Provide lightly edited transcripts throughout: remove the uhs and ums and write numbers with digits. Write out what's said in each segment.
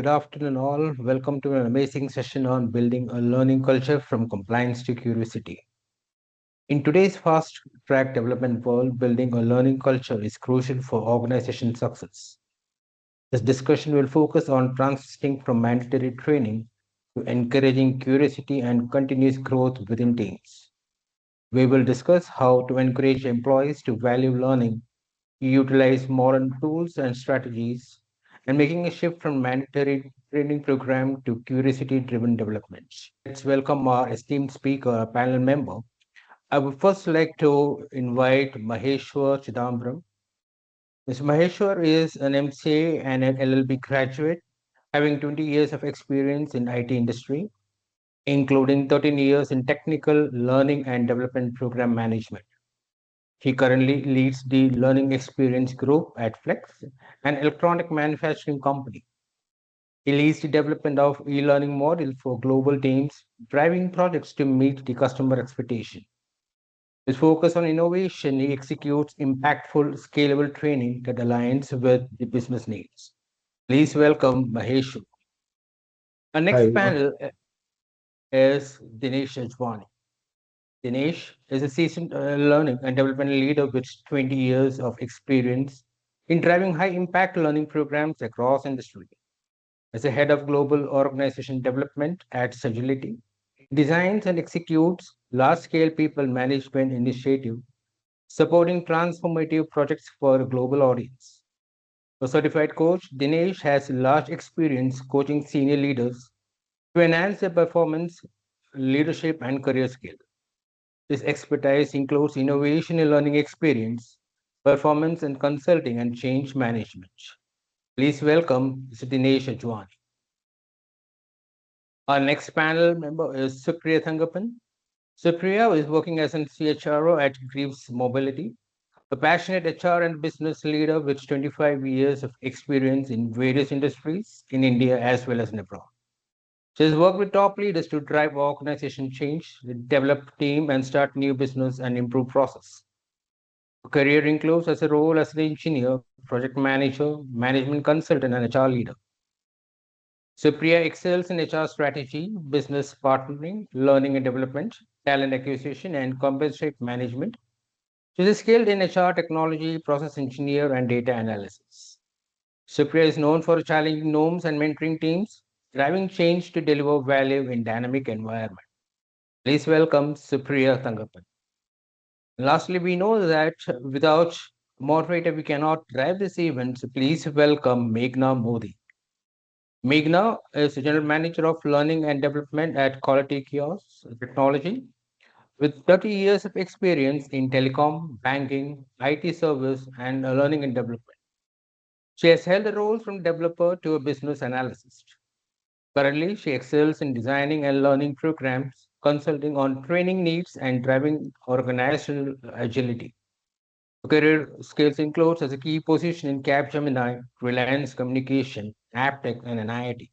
Good afternoon, all. Welcome to an amazing session on building a learning culture from compliance to curiosity. In today's fast track development world, building a learning culture is crucial for organization success. This discussion will focus on transitioning from mandatory training to encouraging curiosity and continuous growth within teams. We will discuss how to encourage employees to value learning, utilize modern tools and strategies, and making a shift from mandatory training program to curiosity-driven development. Let's welcome our esteemed speaker, our panel member. I would first like to invite Maheshwar Chidambaram. Mr. Maheshwar is an MCA and an LLB graduate, having 20 years of experience in IT industry, including 13 years in technical learning and development program management. He currently leads the Learning Experience Group at Flex, an electronic manufacturing company. He leads the development of e-learning model for global teams, driving projects to meet the customer expectation. His focus on innovation, he executes impactful, scalable training that aligns with the business needs. Please welcome Mahesh. Our next Hi, panel is Dinesh Ajwani. Dinesh is a seasoned learning and development leader with 20 years of experience in driving high impact learning programs across industry. As a head of global organization development at Sagility, designs and executes large scale people management initiative supporting transformative projects for a global audience. A certified coach, Dinesh has large experience coaching senior leaders to enhance their performance, leadership, and career skill. This expertise includes innovation and learning experience, performance and consulting, and change management. Please welcome Mr. Dinesh Ajwani. Our next panel member is Supriya Thangapan. Supriya is working as an CHRO at Greaves Mobility, a passionate HR and business leader with 25 years of experience in various industries in India as well as in abroad. She has worked with top leaders to drive organization change, develop team, and start new business and improve process. Her career includes as a role as an engineer, project manager, management consultant, and HR leader. Supriya excels in HR strategy, business partnering, learning and development, talent acquisition, and compensation management. She is skilled in HR technology, process engineer, and data analysis. Supriya is known for challenging norms and mentoring teams, driving change to deliver value in dynamic environment. Please welcome Supriya Thangapan. Lastly, we know that without moderator, we cannot drive this event. So please welcome Meghna Modi. Meghna is the General Manager of Learning and Development at Quality Kiosks Technology. With 30 years of experience in telecom, banking, IT service, and learning and development, she has held the role from developer to a business analyst. Currently, she excels in designing and learning programs, consulting on training needs, and driving organizational agility. Her career skills includes as a key position in Capgemini, Reliance Communication, Aptech, and NIIT.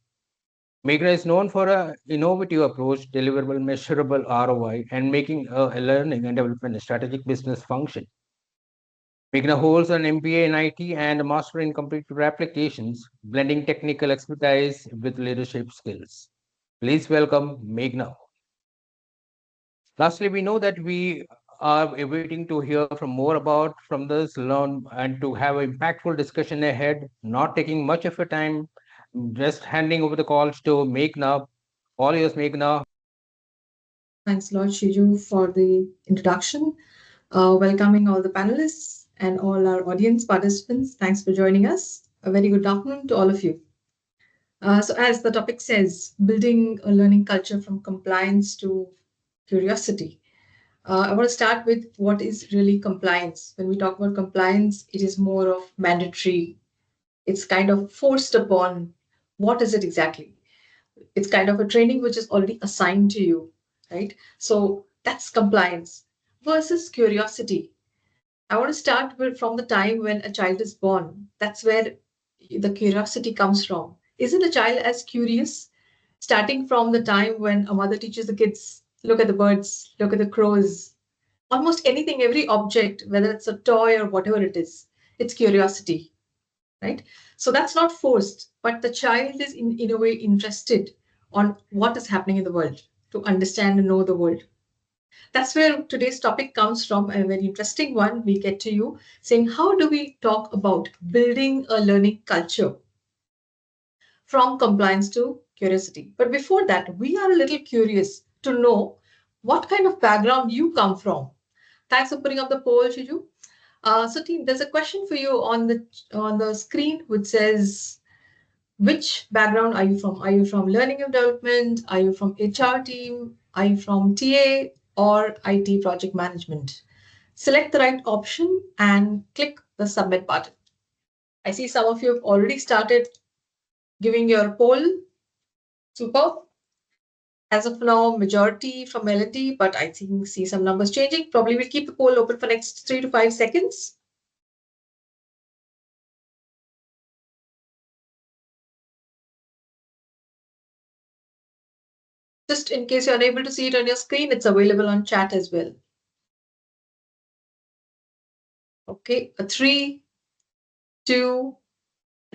Meghna is known for an innovative approach, deliverable, measurable ROI, and making a learning and development a strategic business function. Meghna holds an MBA in IT and a master in computer applications, blending technical expertise with leadership skills. Please welcome Meghna. Lastly, we know that we are waiting to hear from more about from this learn and to have an impactful discussion ahead, not taking much of your time, just handing over the calls to Meghna. All yours, Meghna. Thanks a lot, Shiju, for the introduction. Welcoming all the panelists and all our audience participants. Thanks for joining us. A very good afternoon to all of you. As the topic says, building a learning culture from compliance to curiosity. I want to start with what is really compliance. When we talk about compliance, it is more of mandatory. It's kind of forced upon. What is it exactly? It's kind of a training which is already assigned to you, right? So that's compliance versus curiosity. I want to start from the time when a child is born. That's where the curiosity comes from. Isn't a child as curious starting from the time when a mother teaches the kids, look at the birds, look at the crows, almost anything, every object, whether it's a toy or whatever it is, it's curiosity. right? So that's not forced, but the child is in a way interested on what is happening in the world to understand and know the world. That's where today's topic comes from, a very interesting one. We get to you saying, how do we talk about building a learning culture from compliance to curiosity? But before that, we are a little curious to know what kind of background you come from. Thanks for putting up the poll, Shiju. So, team, there's a question for you on the screen which says, which background are you from? Are you from learning and development? Are you from HR team? Are you from TA or IT project management? Select the right option and click the submit button. I see some of you have already started giving your poll. Super. As of now, majority from L&D, but I think see some numbers changing. Probably we'll keep the poll open for next 3 to 5 seconds. Just in case you're unable to see it on your screen, it's available on chat as well. Okay, a 3, 2,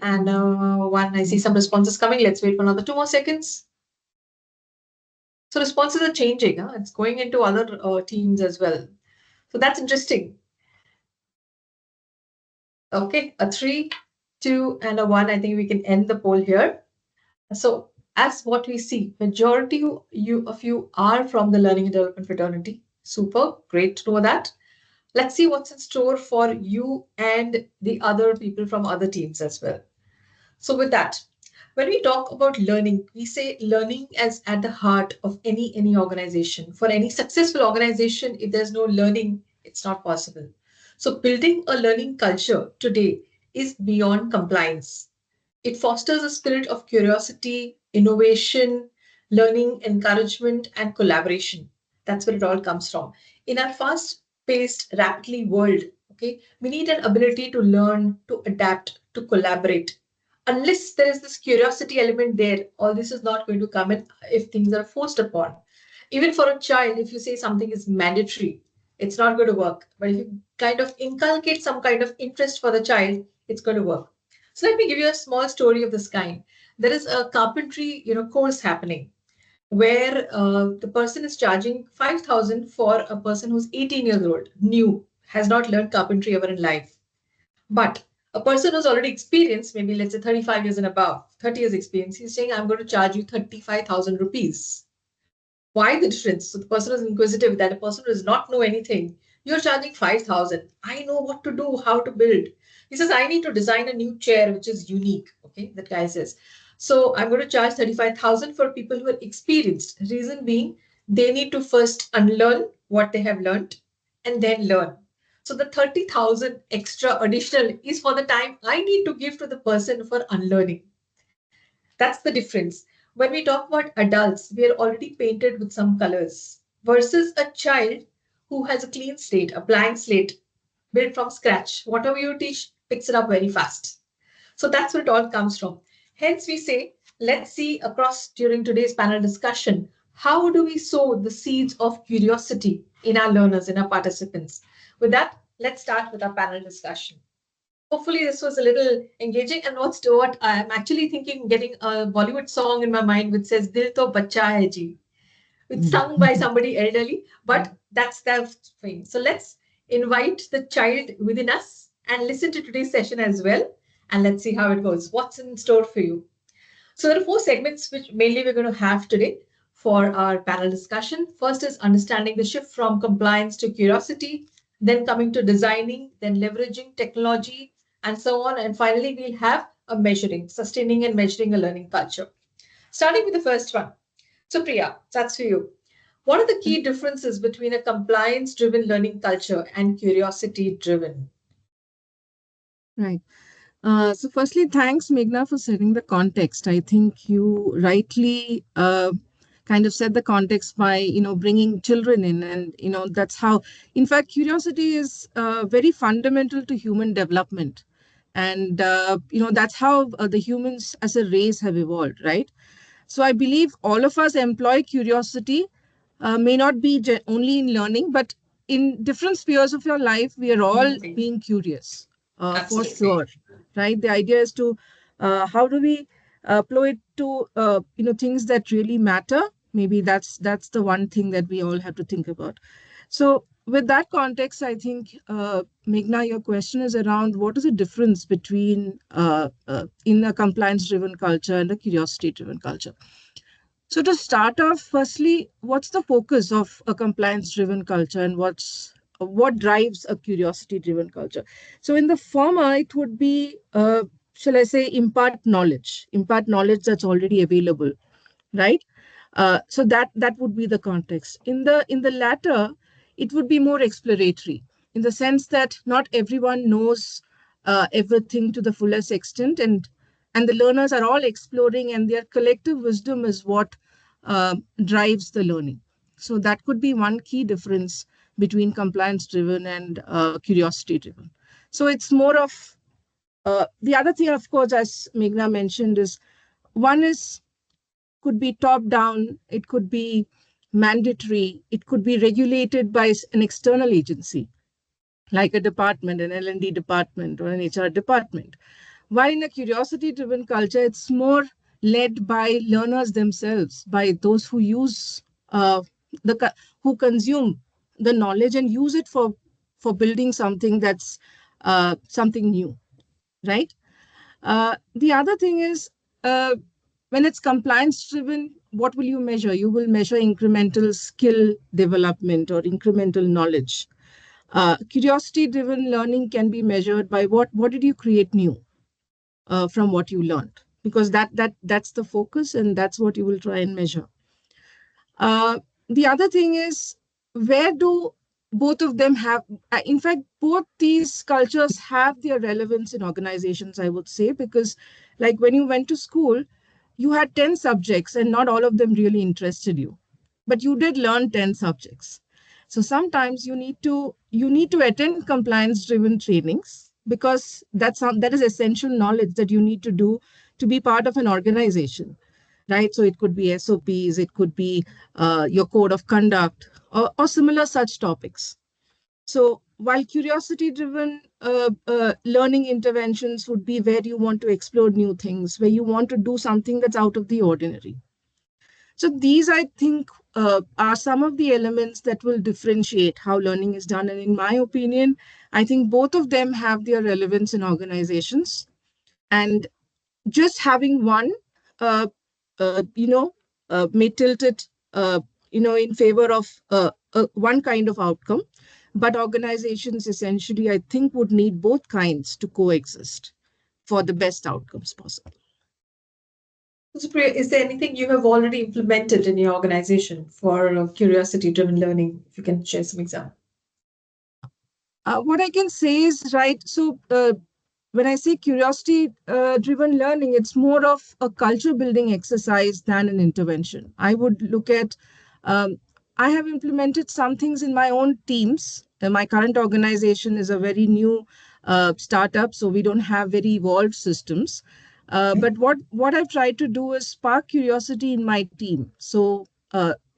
and 1. I see some responses coming. Let's wait for another 2 more seconds. So responses are changing. Huh? It's going into other teams as well. So that's interesting. Okay, a 3, 2, and a 1. I think we can end the poll here. So as what we see, majority of you are from the learning and development fraternity. Super, great to know that. Let's see what's in store for you and the other people from other teams as well. So with that, when we talk about learning, we say learning as at the heart of any organization. For any successful organization, if there's no learning, it's not possible. So building a learning culture today is beyond compliance. It fosters a spirit of curiosity, innovation, learning, encouragement, and collaboration. That's where it all comes from. In our fast-paced, rapidly world, okay, we need an ability to learn, to adapt, to collaborate. Unless there is this curiosity element there, all this is not going to come in if things are forced upon. Even for a child, if you say something is mandatory, it's not going to work. But if you kind of inculcate some kind of interest for the child, it's going to work. So let me give you a small story of this kind. There is a carpentry, course happening where the person is charging 5,000 for a person who's 18 years old, new, has not learned carpentry ever in life. But a person who's already experienced, maybe let's say 35 years and above, 30 years experience, he's saying, I'm going to charge you 35,000 rupees. Why the difference? So the person is inquisitive, that a person who does not know anything, you're charging 5,000. I know what to do, how to build. He says, I need to design a new chair which is unique. Okay, that guy says. So I'm going to charge 35,000 for people who are experienced. Reason being, they need to first unlearn what they have learned and then learn. So the 30,000 extra additional is for the time I need to give to the person for unlearning. That's the difference. When we talk about adults, we are already painted with some colors versus a child who has a clean slate, a blank slate built from scratch. Whatever you teach picks it up very fast. So that's where it all comes from. Hence, we say, let's see across during today's panel discussion, how do we sow the seeds of curiosity in our learners, in our participants? With that, let's start with our panel discussion. Hopefully this was a little engaging. And what I'm actually thinking, getting a Bollywood song in my mind which says Dil to Bacha Hai Ji. It's sung by somebody elderly, but that's the thing. So let's invite the child within us and listen to today's session as well. And let's see how it goes. What's in store for you? So there are 4 segments which mainly we're going to have today for our panel discussion. First is understanding the shift from compliance to curiosity, then coming to designing, then leveraging technology, and so on. And finally, we'll have a measuring, sustaining and measuring a learning culture. Starting with the first one. So Priya, that's for you. What are the key differences between a compliance-driven learning culture and curiosity-driven? Right. So, firstly, thanks, Meghna, for setting the context. I think you rightly kind of set the context by, bringing children in. And, that's how, in fact, curiosity is very fundamental to human development. And, that's how the humans as a race have evolved, right? So, I believe all of us employ curiosity, may not be only in learning, but in different spheres of your life, we are all being curious, for Absolutely. sure. right? The idea is to how do we plow it to things that really matter. Maybe that's the one thing that we all have to think about. So with that context, I think, Meghna, your question is around what is the difference between in a compliance-driven culture and a curiosity-driven culture. So to start off, firstly, what's the focus of a compliance-driven culture, and what drives a curiosity-driven culture? So in the former, it would be, shall I say, impart knowledge that's already available, right? So that would be the context. In the latter, it would be more exploratory, in the sense that not everyone knows everything to the fullest extent, and the learners are all exploring, and their collective wisdom is what drives the learning. So that could be one key difference between compliance driven and curiosity driven. So it's more of the other thing, of course, as Meghna mentioned, is one is could be top down, it could be mandatory, it could be regulated by an external agency like a department, an L&D department or an HR department. While in a curiosity driven culture, it's more led by learners themselves, by those who use who consume the knowledge and use it for building something that's something new, right? The other thing is, uh, when it's compliance driven, what will you measure? You will measure incremental skill development or incremental knowledge. Curiosity driven learning can be measured by what did you create new from what you learned, because that's the focus, and that's what you will try and measure. The other thing is, where do both of them have, in fact, both these cultures have their relevance in organizations, I would say, because like when you went to school, you had 10 subjects and not all of them really interested you, but you did learn 10 subjects. So sometimes you need to attend compliance driven trainings, because that is essential knowledge that you need to do to be part of an organization, right? So it could be SOPs, it could be your code of conduct, or similar such topics. So while curiosity driven learning interventions would be where you want to explore new things, where you want to do something that's out of the ordinary. So these, I think, are some of the elements that will differentiate how learning is done. And in my opinion, I think both of them have their relevance in organizations. And just having one, uh, may tilt it, in favor of one kind of outcome. But organizations essentially, I think, would need both kinds to coexist for the best outcomes possible. So, Priya, is there anything you have already implemented in your organization for curiosity-driven learning? If you can share some examples. What I can say is, right, so when I say curiosity driven learning, it's more of a culture building exercise than an intervention. I would look at, um, I have implemented some things in my own teams. My current organization is a very new startup, so we don't have very evolved systems. But what I've tried to do is spark curiosity in my team. So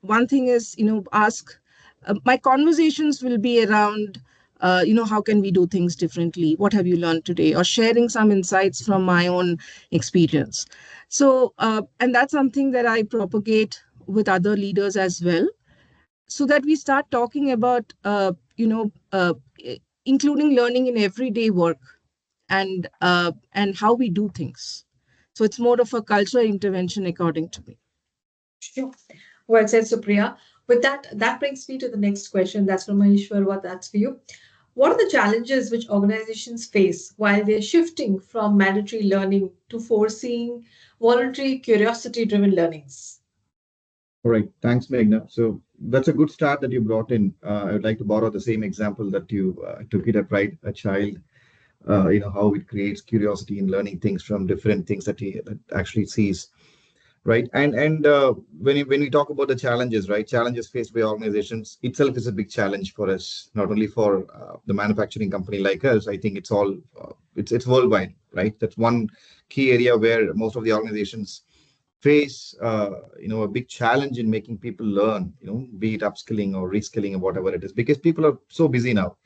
one thing is, ask. My conversations will be around, how can we do things differently? What have you learned today? Or sharing some insights from my own experience. So, and that's something that I propagate with other leaders as well, so that we start talking about, including learning in everyday work, and how we do things. So it's more of a cultural intervention, according to me. Sure. Well said, Supriya. With that, that brings me to the next question. That's from Maheshwar. What that's for you. What are the challenges which organizations face while they're shifting from mandatory learning to foreseeing voluntary curiosity-driven learnings? All right. Thanks, Meghna. So that's a good start that you brought in. I would like to borrow the same example that you took it up, right? A child, how it creates curiosity in learning things from different things that he that actually sees, right? And when we talk about the challenges, right? Challenges faced by organizations itself is a big challenge for us, not only for the manufacturing company like us. I think it's all it's worldwide, right? That's one key area where most of the organizations face a big challenge in making people learn, be it upskilling or reskilling or whatever it is, because people are so busy now.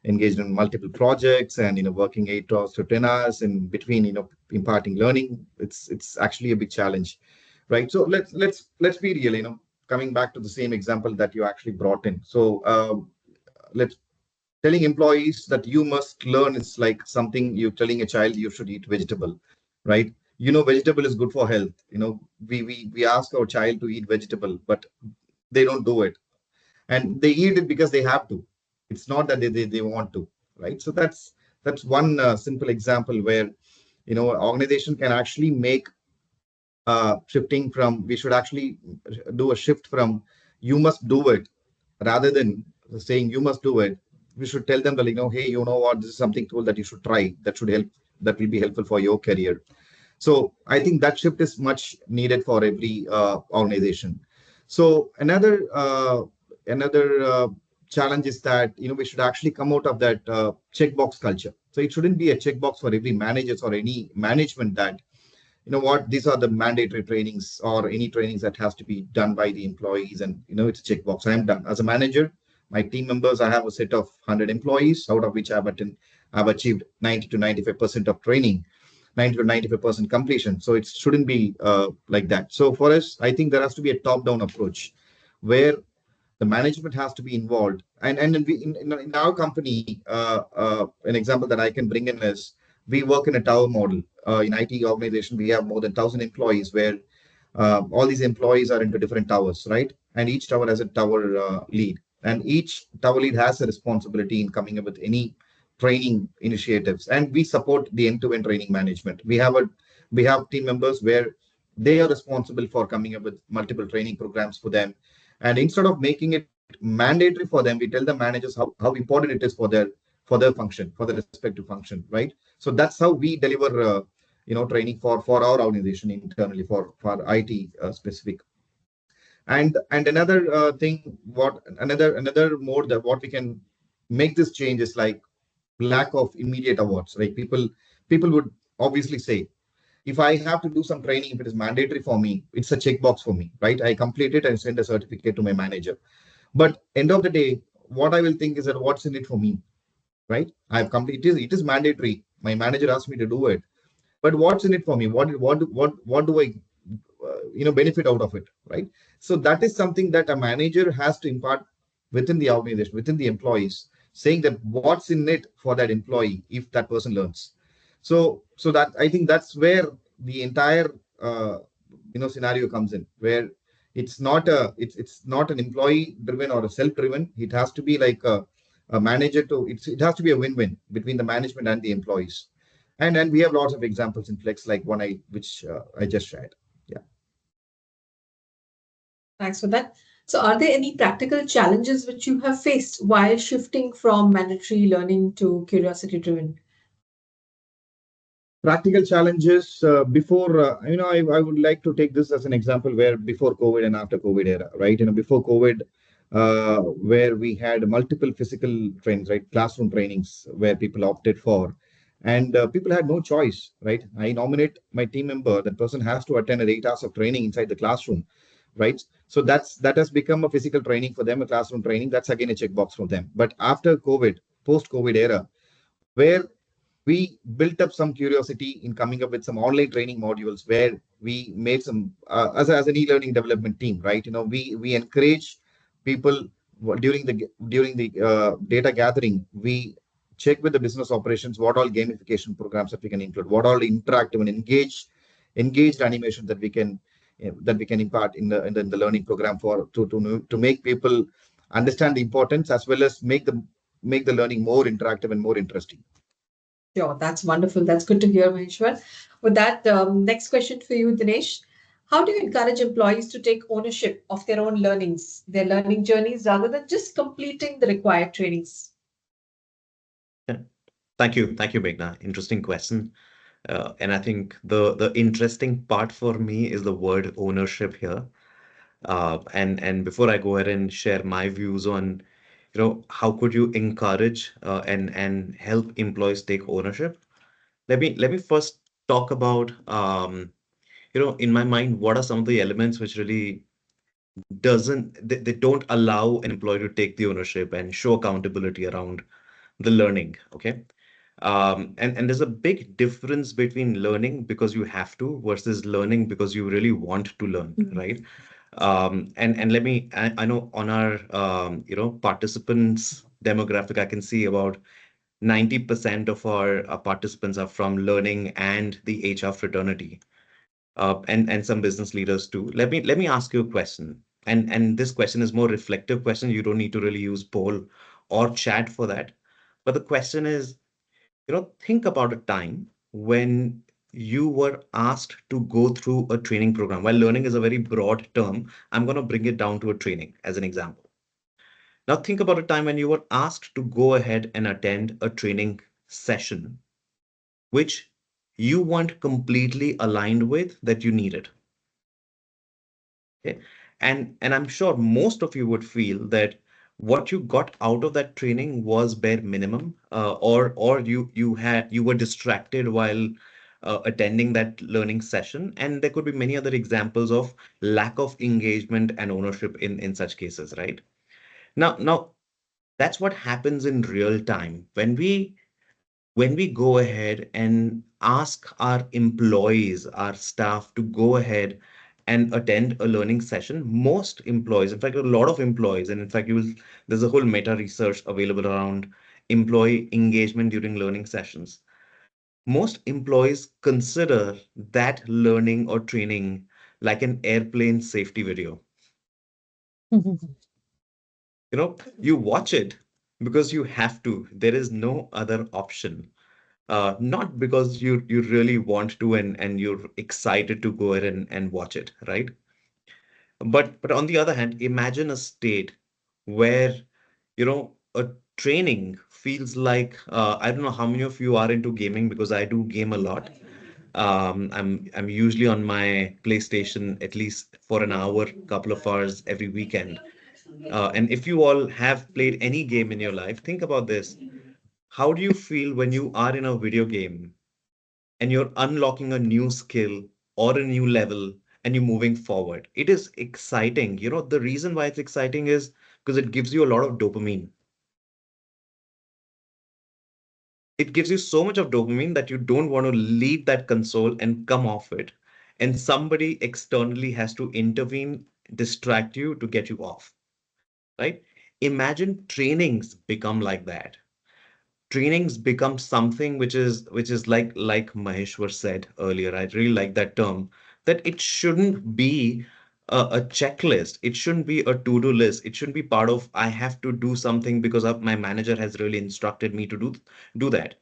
engaged in multiple projects, and working 8 hours to 10 hours in between, imparting learning. It's actually a big challenge, right? So let's be real. Coming back to the same example that you actually brought in. So let's telling employees that you must learn is like something you're telling a child you should eat vegetable, right? Vegetable is good for health. We ask our child to eat vegetable, but they don't do it, and they eat it because they have to. It's not that they want to, right? So that's one simple example where organization can actually make shifting from, we should actually do a shift from you must do it rather than saying you must do it. We should tell them that, hey, you know what, this is something cool that you should try, that should help, that will be helpful for your career. So I think that shift is much needed for every organization. So another challenge is that we should actually come out of that checkbox culture. So it shouldn't be a checkbox for every managers or any management that what, these are the mandatory trainings or any trainings that has to be done by the employees, and it's a checkbox. I am done as a manager. My team members, I have a set of 100 employees, out of which I've achieved 90 to 95% of training, 90 to 95% completion. So it shouldn't be like that. So for us, I think there has to be a top down approach where the management has to be involved. And in our company, an example that I can bring in is we work in a tower model. In IT organization, we have more than 1,000 employees where all these employees are into different towers, right? And each tower has a tower lead. And each tower lead has a responsibility in coming up with any training initiatives. And we support the end-to-end training management. We have team members where they are responsible for coming up with multiple training programs for them. And instead of making it mandatory for them, we tell the managers how important it is for their function, for the respective function, right? So that's how we deliver training for our organization internally for IT specific. And another thing, what another more that what we can make this change is like lack of immediate awards, right? People would obviously say, if I have to do some training, if it is mandatory for me, it's a checkbox for me, right? I complete it and send a certificate to my manager. But end of the day, what I will think is that what's in it for me, right? I've completed it is mandatory. My manager asked me to do it, but what's in it for me? What do I benefit out of it, right? So that is something that a manager has to impart within the organization, within the employees, saying that what's in it for that employee if that person learns. So that, I think that's where the entire scenario comes in, where it's not an employee driven or a self driven. It has to be like a manager to it has to be a win-win between the management and the employees. And we have lots of examples in Flex, like one which I just shared. Yeah. Thanks for that. So, are there any practical challenges which you have faced while shifting from mandatory learning to curiosity driven? Practical challenges before, I would like to take this as an example where before COVID and after COVID era, right? Before COVID, where we had multiple physical trainings, right? Classroom trainings where people opted for, and people had no choice, right? I nominate my team member, that person has to attend 8 hours of training inside the classroom, right? So that has become a physical training for them, a classroom training. That's again a checkbox for them. But after COVID, post-COVID era, where we built up some curiosity in coming up with some online training modules where we made some as an e-learning development team, right? We encourage people during the data gathering. We check with the business operations what all gamification programs that we can include, what all interactive and engaged animation that we can impart in the learning program for to make people understand the importance, as well as make the learning more interactive and more interesting. Sure, that's wonderful. That's good to hear, Maheshwar. With that, next question for you, Dinesh. How do you encourage employees to take ownership of their own learnings, their learning journeys, rather than just completing the required trainings? Yeah. Thank you, Meghna. Interesting question. And I think the interesting part for me is the word ownership here. And before I go ahead and share my views on, how could you encourage and help employees take ownership? Let me first talk about, in my mind, what are some of the elements which really they don't allow an employee to take the ownership and show accountability around the learning. Okay. And there's a big difference between learning because you have to versus learning because you really want to learn, right? And let me, I know on our, participants demographic, I can see about 90% of our participants are from learning and the HR fraternity, and some business leaders too. Let me ask you a question. And this question is more reflective question. You don't need to really use poll or chat for that. But the question is, think about a time when you were asked to go through a training program. While learning is a very broad term, I'm going to bring it down to a training as an example. Now, think about a time when you were asked to go ahead and attend a training session, which you weren't completely aligned with that you needed. Okay. And I'm sure most of you would feel that what you got out of that training was bare minimum, or you were distracted while attending that learning session. And there could be many other examples of lack of engagement and ownership in such cases, right? Now that's what happens in real time when we go ahead and ask our employees, our staff to go ahead and attend a learning session. Most employees, in fact, a lot of employees, and in fact, there's a whole meta research available around employee engagement during learning sessions. Most employees consider that learning or training like an airplane safety video. You watch it because you have to. There is no other option, not because you really want to and you're excited to go ahead and watch it, right? But on the other hand, imagine a state where a training feels like, I don't know how many of you are into gaming because I do game a lot. I'm usually on my PlayStation at least for an hour, couple of hours every weekend. And if you all have played any game in your life, think about this. How do you feel when you are in a video game and you're unlocking a new skill or a new level and you're moving forward? It is exciting. The reason why it's exciting is because it gives you a lot of dopamine. It gives you so much of dopamine that you don't want to leave that console and come off it. And somebody externally has to intervene, distract you to get you off, right? Imagine trainings become like that. Trainings become something which is like Maheshwar said earlier. I really like that term, that it shouldn't be a checklist. It shouldn't be a to-do list. It shouldn't be part of I have to do something because of my manager has really instructed me to do that.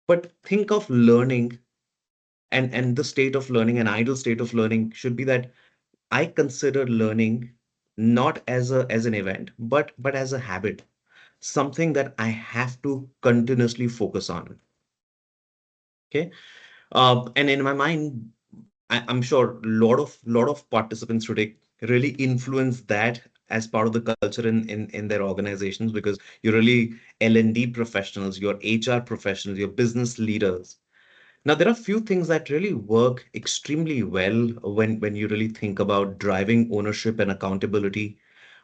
But think of learning and the state of learning, an ideal state of learning should be that I consider learning not as an event, but as a habit, something that I have to continuously focus on. Okay. And in my mind, I'm sure a lot of participants today really influence that as part of the culture in their organizations, because you're really L&D professionals, you're HR professionals, you're business leaders. Now, there are few things that really work extremely well when you really think about driving ownership and accountability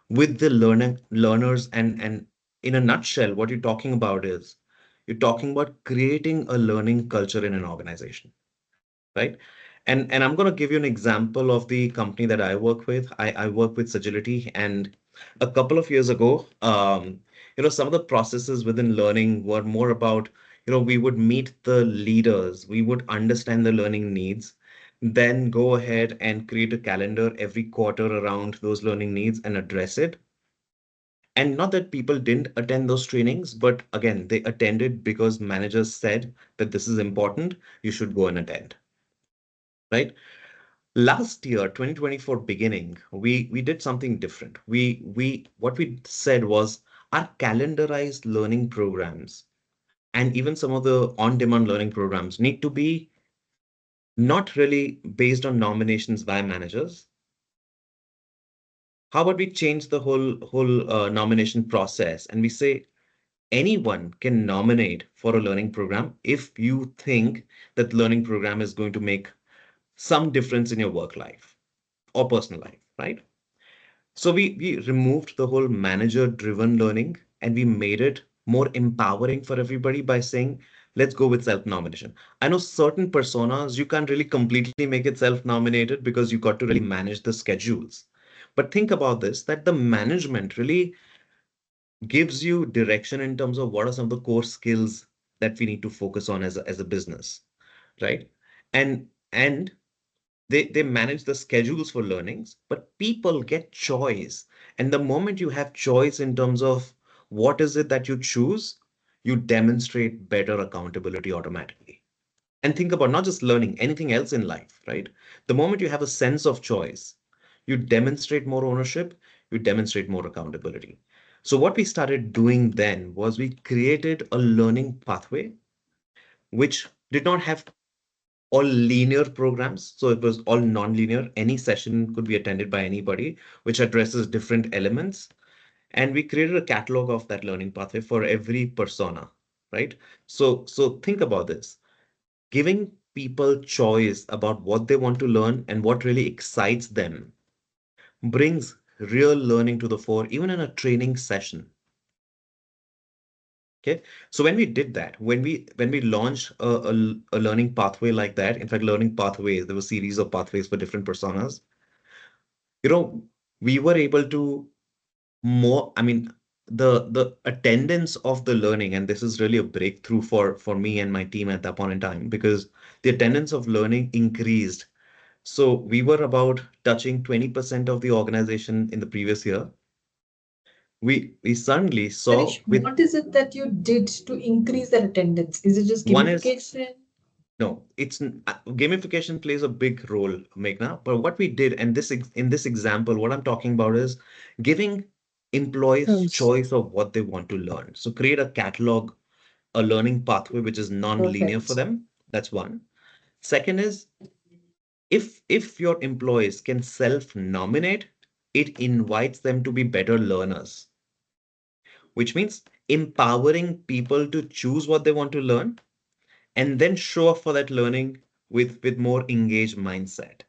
with the learners. And in a nutshell, what you're talking about is you're talking about creating a learning culture in an organization, right? And I'm going to give you an example of the company that I work with. I work with Sagility, and a couple of years ago, some of the processes within learning were more about, we would meet the leaders, we would understand the learning needs, then go ahead and create a calendar every quarter around those learning needs and address it. And not that people didn't attend those trainings, but again, they attended because managers said that this is important, you should go and attend, right? Last year, 2024 beginning, we did something different. We what we said was our calendarized learning programs and even some of the on-demand learning programs need to be not really based on nominations by managers. How about we change the whole nomination process and we say anyone can nominate for a learning program if you think that learning program is going to make some difference in your work life or personal life, right? So we removed the whole manager driven learning and we made it more empowering for everybody by saying, let's go with self-nomination. I know certain personas, you can't really completely make it self-nominated because you got to really manage the schedules. But think about this, that the management really gives you direction in terms of what are some of the core skills that we need to focus on as a business, right? And they manage the schedules for learnings, but people get choice. And the moment you have choice in terms of what is it that you choose, you demonstrate better accountability automatically. And think about not just learning, anything else in life, right? The moment you have a sense of choice, you demonstrate more ownership, you demonstrate more accountability. So what we started doing then was we created a learning pathway which did not have all linear programs. So it was all non-linear. Any session could be attended by anybody, which addresses different elements. And we created a catalog of that learning pathway for every persona, right? So think about this. Giving people choice about what they want to learn and what really excites them brings real learning to the fore, even in a training session. Okay, so when we did that, when we launched a learning pathway like that, in fact, learning pathways, there were a series of pathways for different personas. You know, we were able to more. I mean, the attendance of the learning, and this is really a breakthrough for me and my team at that point in time, because the attendance of learning increased. So we were about touching 20% of the organization in the previous year. We suddenly saw Ganesh, with what is it that you did to increase that attendance? Is it just one is gamification? no, gamification plays a big role, Meghna. But what we did, and in this example, what I'm talking about is giving employees Yes. choice of what they want to learn. So create a catalog, a learning pathway which is non-linear for Perfect. them. That's one. Second is if your employees can self-nominate, it invites them to be better learners, which means empowering people to choose what they want to learn and then show up for that learning with more engaged mindset,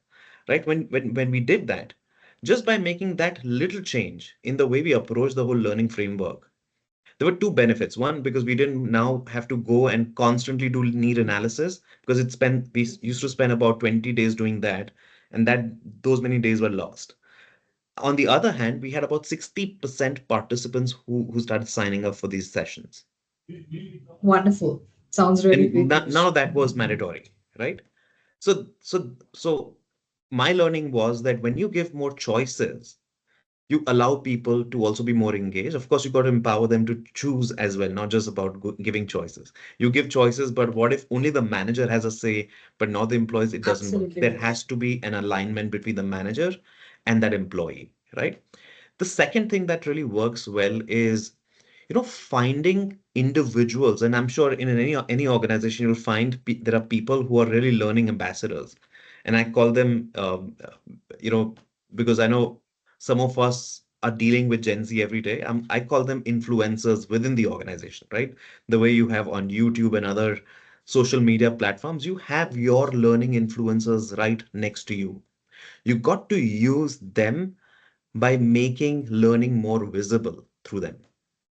right? When we did that, just by making that little change in the way we approach the whole learning framework, there were two benefits. One, because we didn't now have to go and constantly do need analysis, because we used to spend about 20 days doing that, and that those many days were lost. On the other hand, we had about 60% participants who started signing up for these sessions, Wonderful. Sounds really and great, none Ganesh. of that was mandatory, right? So my learning was that when you give more choices, you allow people to also be more engaged. Of course, you got to empower them to choose as well, not just about giving choices. You give choices, but what if only the manager has a say, but not the employees? It doesn't work. Absolutely, There has Ganesh. to be an alignment between the manager and that employee, right? The second thing that really works well is, finding individuals, and I'm sure in any organization you'll find there are people who are really learning ambassadors, and I call them, you know, because I know some of us are dealing with Gen Z every day. I call them influencers within the organization, right? The way you have on YouTube and other social media platforms, you have your learning influencers right next to you. You got to use them by making learning more visible through them,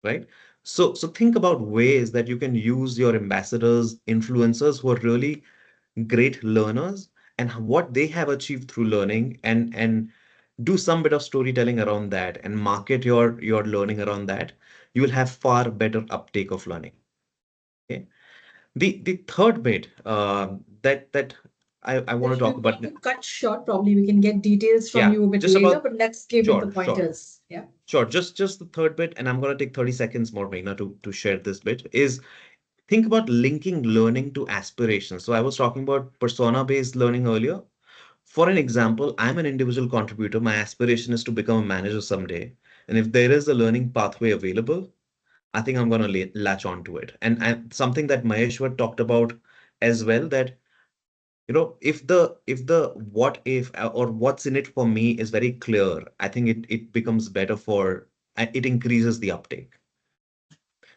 right? So think about ways that you can use your ambassadors, influencers who are really great learners, and what they have achieved through learning, and do some bit of storytelling around that and market your learning around that. You will have far better uptake of learning. Okay. The third bit that I want to Ganesh, talk we've about. got to cut short. Probably we can get details from Yeah, you a bit just later, about. but let's give it the Sure. pointers. Yeah. Sure, just the third bit, and I'm going to take 30 seconds more, Meghna, to share this bit, is think about linking learning to aspirations. So I was talking about persona-based learning earlier. For an example, I'm an individual contributor. My aspiration is to become a manager someday. And if there is a learning pathway available, I think I'm going to latch onto it. And something that Maheshwar talked about as well, that if the what if or what's in it for me is very clear, I think it becomes better it increases the uptake.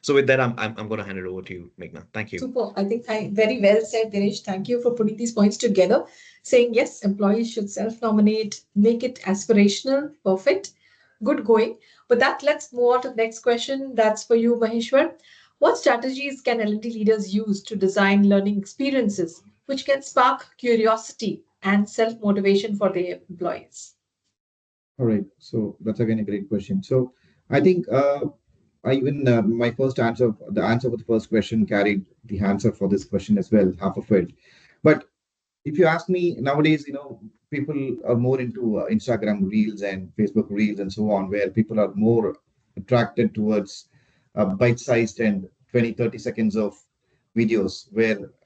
So with that, I'm going to hand it over to you, Meghna. Thank you. Super. I think I very well said, Ganesh. Thank you for putting these points together. Saying yes, employees should self-nominate, make it aspirational. Perfect. good going. But that let's move on to the next question. That's for you, Maheshwar. What strategies can L&D leaders use to design learning experiences which can spark curiosity and self-motivation for their employees? All right. So that's again a great question. So I think I even my first answer, the answer for the first question carried the answer for this question as well, half of it. But if you ask me nowadays, people are more into Instagram reels and Facebook reels and so on, where people are more attracted towards bite-sized and 20, 30 seconds of videos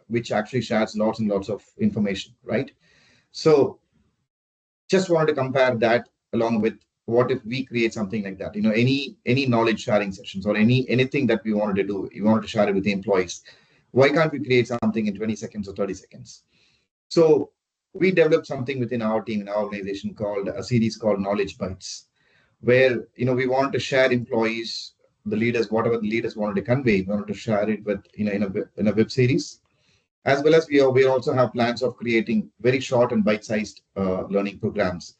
which actually shares lots and lots of information, right? So just wanted to compare that along with what if we create something like that, any knowledge sharing sessions or anything that we wanted to do, you wanted to share it with the employees. Why can't we create something in 20 seconds or 30 seconds? So we developed something within our team in our organization called a series called Knowledge Bites, where we want to share employees, the leaders, whatever the leaders wanted to convey, we wanted to share it with in a web series, as well as we also have plans of creating very short and bite-sized learning programs.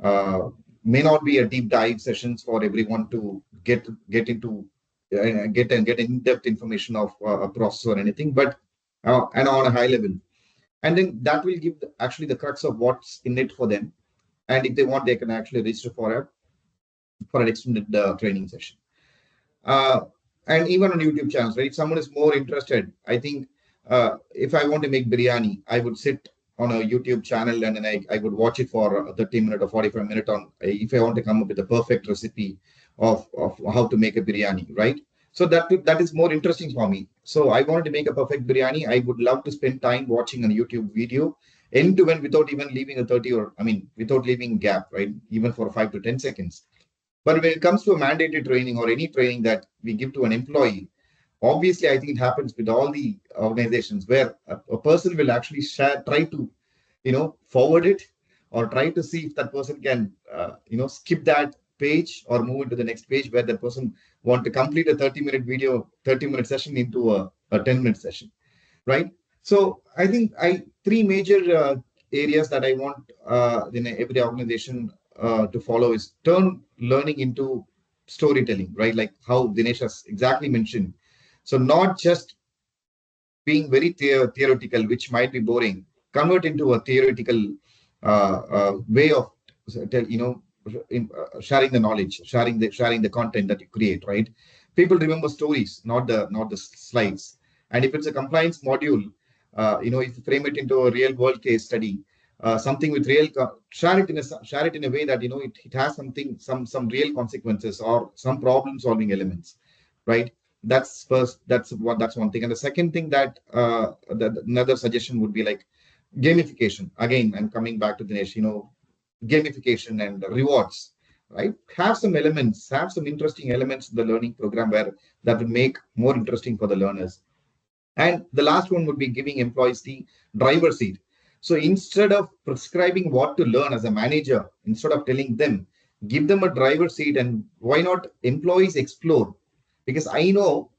Uh, may not be a deep dive sessions for everyone to get into get in-depth information of a process or anything, but and on a high level, and then that will give actually the crux of what's in it for them. And if they want, they can actually register for an extended training session. uh, and even on YouTube channels, right? If someone is more interested, I think if I want to make biryani, I would sit on a YouTube channel and then I would watch it for 30 minutes or 45 minutes on if I want to come up with a perfect recipe of how to make a biryani, right? So that is more interesting for me. So I wanted to make a perfect biryani. I would love to spend time watching a YouTube video end to end without even leaving a 30 or I mean without leaving gap, right? Even for 5 to 10 seconds. But when it comes to a mandated training or any training that we give to an employee, obviously, I think it happens with all the organizations where a person will actually try to, forward it or try to see if that person can, skip that page or move into the next page where that person want to complete a 30-minute video, 30-minute session into a 10-minute session, right? So I think three major areas that I want in every organization to follow is turn learning into storytelling, right? Like how Dinesh has exactly mentioned. So not just being very theoretical, which might be boring, convert into a theoretical way of sharing the knowledge, sharing the content that you create. Right? People remember stories, not the slides. And if it's a compliance module, if you frame it into a real world case study, something with share it in a way that it has some real consequences or some problem solving elements, right? That's first. That's one thing. And the second thing that another suggestion would be like gamification. Again, I'm coming back to Dinesh. Gamification and rewards. Right? Have some interesting elements in the learning program where that will make more interesting for the learners. And the last one would be giving employees the driver's seat. So instead of prescribing what to learn as a manager, instead of telling them, give them a driver's seat and why not employees explore? Because I know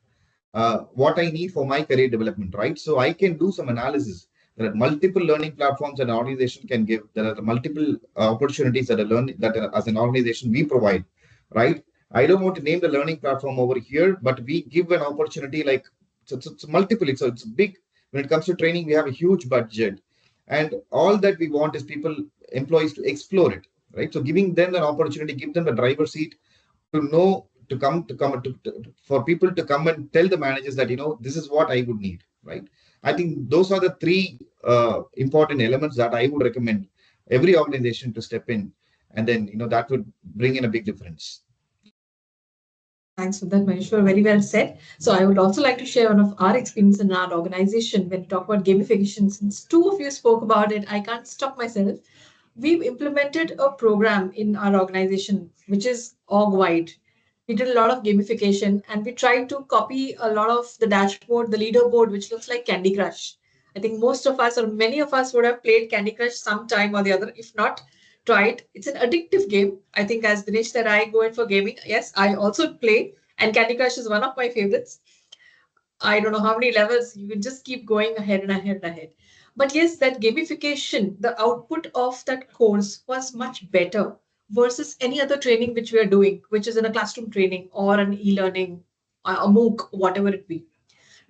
what I need for my career development, right? So I can do some analysis. There are multiple learning platforms an organization can give. There are multiple opportunities as an organization we provide, right? I don't want to name the learning platform over here, but we give an opportunity like it's multiple. It's big. When it comes to training, we have a huge budget, and all that we want is employees to explore it, right? So giving them an opportunity, give them the driver's seat to know for people to come and tell the managers that this is what I would need, right? I think those are the three important elements that I would recommend every organization to step in, and then that would bring in a big difference. Thanks for that, Maheshwar. Very well said. So I would also like to share one of our experience in our organization when we talk about gamification. Since two of you spoke about it, I can't stop myself. We've implemented a program in our organization which is org-wide. We did a lot of gamification and we tried to copy a lot of the dashboard, the leaderboard, which looks like Candy Crush. I think most of us or many of us would have played Candy Crush sometime or the other. If not, try it. It's an addictive game. I think as Dinesh said, I go in for gaming. Yes, I also play, and Candy Crush is one of my favorites. I don't know how many levels, you can just keep going ahead and ahead and ahead. But yes, that gamification, the output of that course was much better versus any other training which we are doing, which is in a classroom training or an e-learning, a MOOC, whatever it be.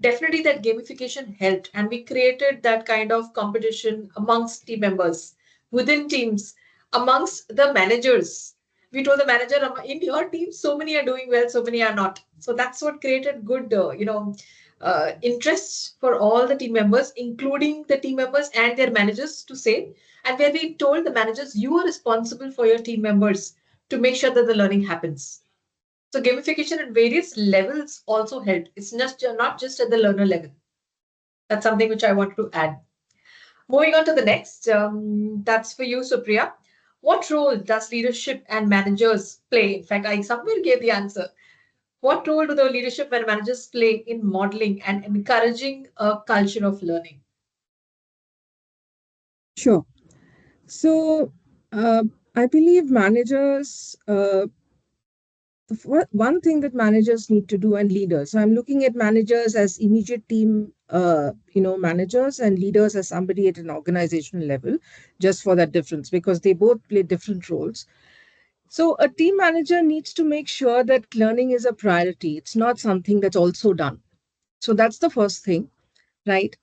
Definitely that gamification helped, and we created that kind of competition amongst team members, within teams, amongst the managers. We told the manager, in your team so many are doing well, so many are not." So that's what created good interest for all the team members, including the team members and their managers, to say. And where we told the managers, you are responsible for your team members to make sure that the learning happens. So gamification at various levels also helped. It's just not just at the learner level. That's something which I wanted to add. Moving on to the next, that's for you, Supriya. What role does leadership and managers play? In fact, I somewhere gave the answer. What role do the leadership and managers play in modeling and encouraging a culture of learning? Sure. So, I believe managers, one thing that managers need to do, and leaders. So I'm looking at managers as immediate team, managers, and leaders as somebody at an organizational level, just for that difference, because they both play different roles. So a team manager needs to make sure that learning is a priority. It's not something that's also done. So that's the first thing, right?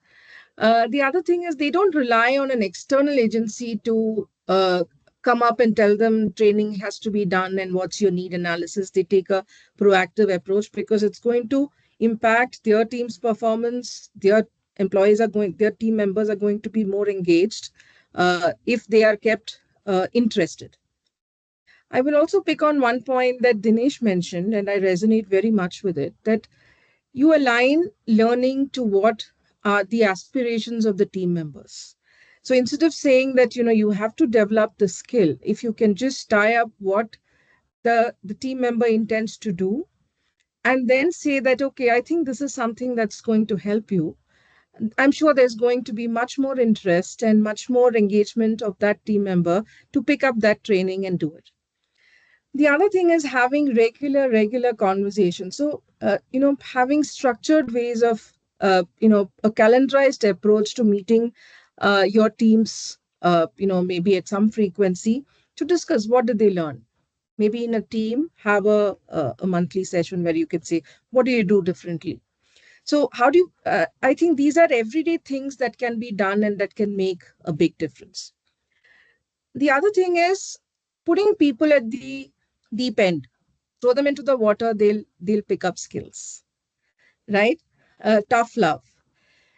The other thing is they don't rely on an external agency to come up and tell them training has to be done and what's your need analysis. They take a proactive approach because it's going to impact their team's performance. Their team members are going to be more engaged if they are kept interested. I will also pick on one point that Dinesh mentioned, and I resonate very much with it, that you align learning to what are the aspirations of the team members. So instead of saying that, you have to develop the skill, if you can just tie up what the team member intends to do, and then say that, okay, I think this is something that's going to help you. I'm sure there's going to be much more interest and much more engagement of that team member to pick up that training and do it. The other thing is having regular conversations. So having structured ways of a calendarized approach to meeting your teams, maybe at some frequency, to discuss what did they learn. Maybe in a team have a monthly session where you can say, what do you do differently? So how do you I think these are everyday things that can be done and that can make a big difference. The other thing is putting people at the deep end. Throw them into the water, they'll pick up skills, right? Tough love.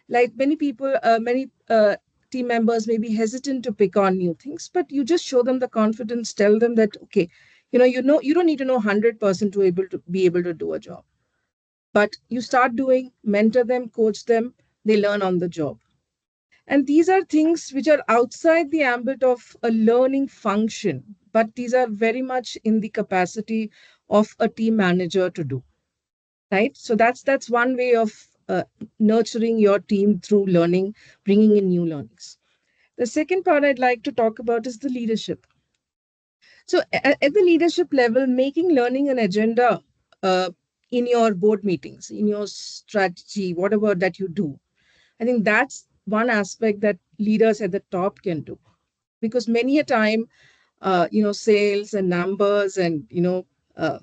Like many team members may be hesitant to pick on new things, but you just show them the confidence. Tell them that, okay, you don't need to know 100% to be able to do a job, but you start doing, mentor them, coach them, they learn on the job. And these are things which are outside the ambit of a learning function, but these are very much in the capacity of a team manager to do, right? So that's one way of nurturing your team through learning, bringing in new learnings. The second part I'd like to talk about is the leadership. So at the leadership level, making learning an agenda uh, in your board meetings, in your strategy, whatever that you do, I think that's one aspect that leaders at the top can do, because many a time, sales and numbers and uh,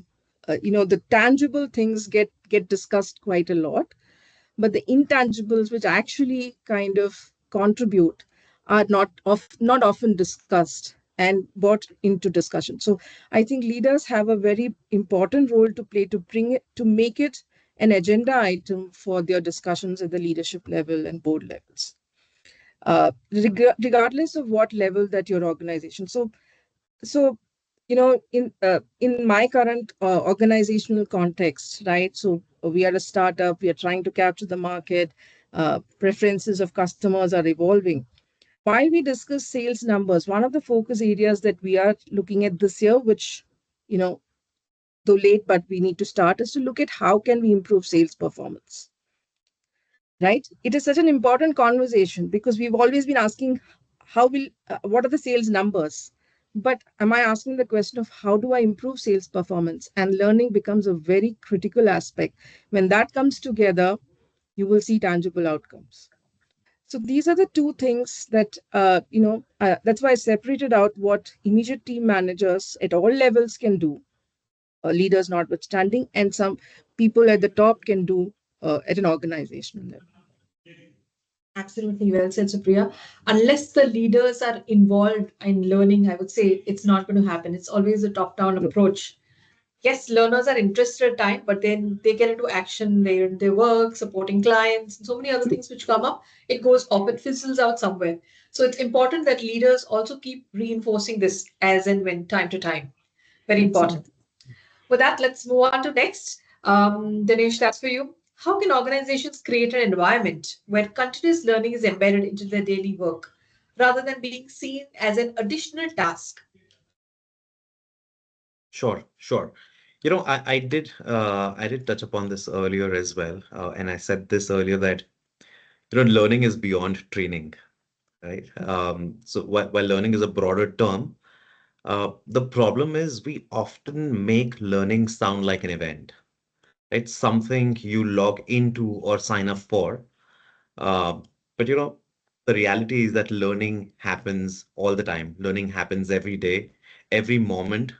the tangible things get discussed quite a lot, but the intangibles which actually kind of contribute are not often discussed and brought into discussion. So I think leaders have a very important role to play to bring it to make it an agenda item for their discussions at the leadership level and board levels, regardless of what level that your organization. So in my current organizational context, right? So we are a startup, we are trying to capture the market, preferences of customers are evolving. While we discuss sales numbers, one of the focus areas that we are looking at this year, which you know though late but we need to start, is to look at how can we improve sales performance, right? It is such an important conversation because we've always been asking what are the sales numbers, but am I asking the question of how do I improve sales performance? And learning becomes a very critical aspect. When that comes together, you will see tangible outcomes. So these are the two things that, that's why I separated out what immediate team managers at all levels can do, leaders notwithstanding, and some people at the top can do at an organizational level. Absolutely well said, Supriya. Unless the leaders are involved in learning, I would say it's not going to happen. It's always a top-down True. approach. Yes, learners are interested at time, but then they get into action, their work, supporting clients, and so many other True. things which come up. It goes off, it fizzles out somewhere. So it's important that leaders also keep reinforcing this as and when, time to time. Very important. Absolutely. With that, let's move on to next. Dinesh, that's for you. How can organizations create an environment where continuous learning is embedded into their daily work rather than being seen as an additional task? Sure, sure. I did touch upon this earlier as well, and I said this earlier that learning is beyond training, right? So while learning is a broader term, the problem is we often make learning sound like an event. It's something you log into or sign up for. Uh, but the reality is that learning happens all the time. Learning happens every day, every moment,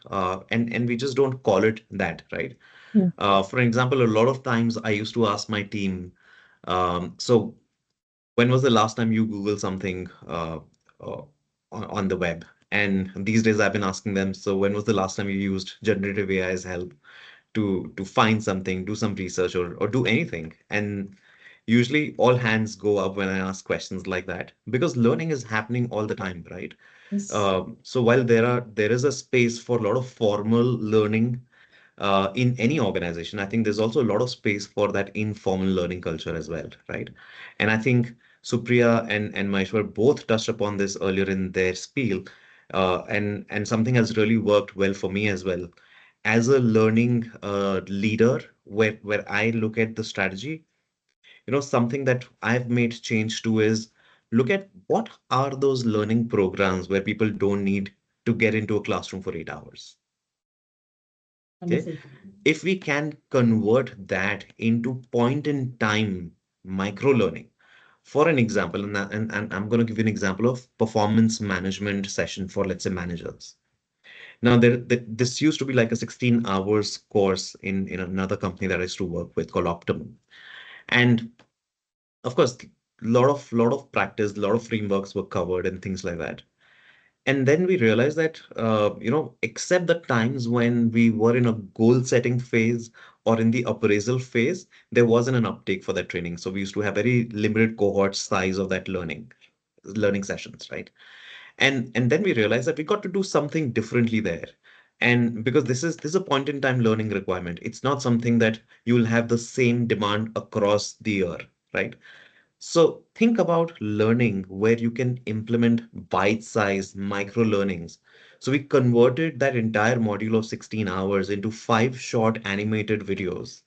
and we just don't call it that, right? Yeah. For example, a lot of times I used to ask my team, so when was the last time you Googled something uh, on the web? And these days I've been asking them, so when was the last time you used generative AI as help to find something, do some research or do anything? And usually all hands go up when I ask questions like that because learning is happening all the time, right? Yes. So while there is a space for a lot of formal learning in any organization, I think there's also a lot of space for that informal learning culture as well, right? And I think Supriya and Maheshwar both touched upon this earlier in their spiel, and something has really worked well for me as well. As a learning leader, where I look at the strategy, something that I've made change to is look at what are those learning programs where people don't need to get into a classroom for 8 hours. Okay. Wonderful. If we can convert that into point in time micro learning, for an example, and I'm going to give you an example of performance management session for, let's say, managers. Now, this used to be like a 16 hours course in another company that I used to work with called Optimum. And of course, lot of practice, a lot of frameworks were covered and things like that. And then we realized that, except the times when we were in a goal setting phase or in the appraisal phase, there wasn't an uptake for that training. So we used to have very limited cohort size of that learning sessions, right? And then we realized that we got to do something differently there. And because this is a point in time learning requirement, it's not something that you will have the same demand across the year, right? So think about learning where you can implement bite-sized micro learnings. So we converted that entire module of 16 hours into 5 short animated videos.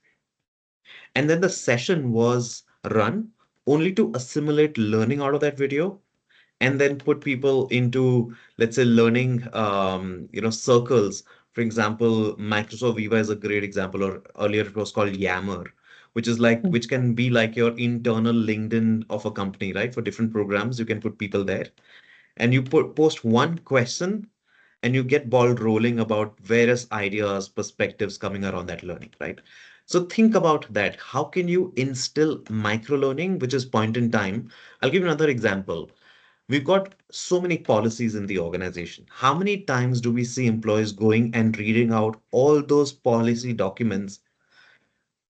And then the session was run only to assimilate learning out of that video and then put people into, let's say, learning, circles. For example, Microsoft Viva is a great example, or earlier it was called Yammer, which can be like your internal LinkedIn of a company, right? For different programs, you can put people there, and you post one question, and you get ball rolling about various ideas, perspectives coming around that learning, right? So think about that. How can you instill micro learning, which is point in time? I'll give you another example. We've got so many policies in the organization. How many times do we see employees going and reading out all those policy documents?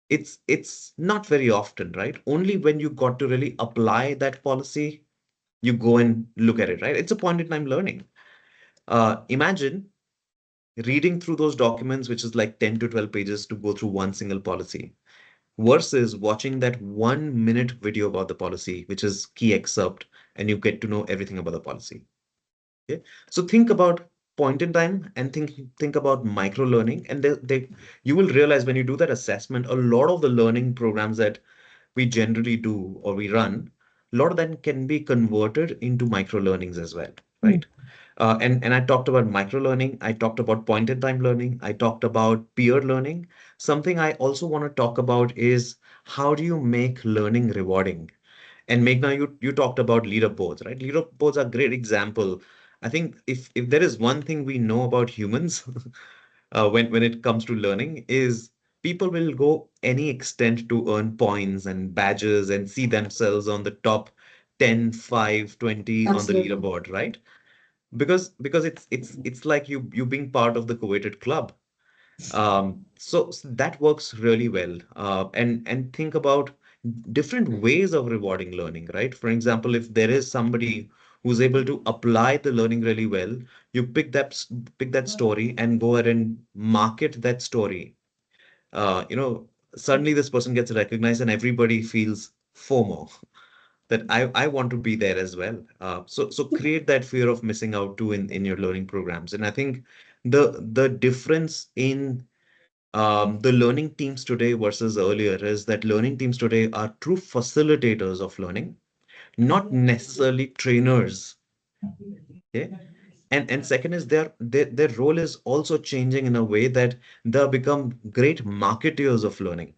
It's not very often, right? Only when you got to really apply that policy, you go and look at it, right? It's a point in time learning. Imagine reading through those documents, which is like 10 to 12 pages to go through one single policy, versus watching that 1 minute video about the policy, which is key excerpt, and you get to know everything about the policy. Okay. So think about point in time and think about micro learning, and you will realize when you do that assessment, a lot of the learning programs that we generally do or we run, a lot of them can be converted into micro learnings as well, Mm. right? And I talked about micro learning, I talked about point in time learning, I talked about peer learning. Something I also want to talk about is how do you make learning rewarding? And Meghna, you talked about leaderboards, right? Leaderboards are a great example. I think if there is one thing we know about humans, when it comes to learning, is people will go any extent to earn points and badges and see themselves on the top 10, 5, 20 on the Absolutely. leaderboard, right? Because it's like you being part of the coveted club. So that works really well. And think about different ways of rewarding learning, right? For example, if there is somebody who's able to apply the learning really well, you pick that story and go ahead and market that story. Uh, you know, Suddenly this person gets recognized and everybody feels FOMO, that I want to be there as well. So create that fear of missing out too in your learning programs. And I think the difference in the learning teams today versus earlier is that learning teams today are true facilitators of learning, not necessarily trainers. Okay. And second is their role is also changing in a way that they become great marketeers of learning.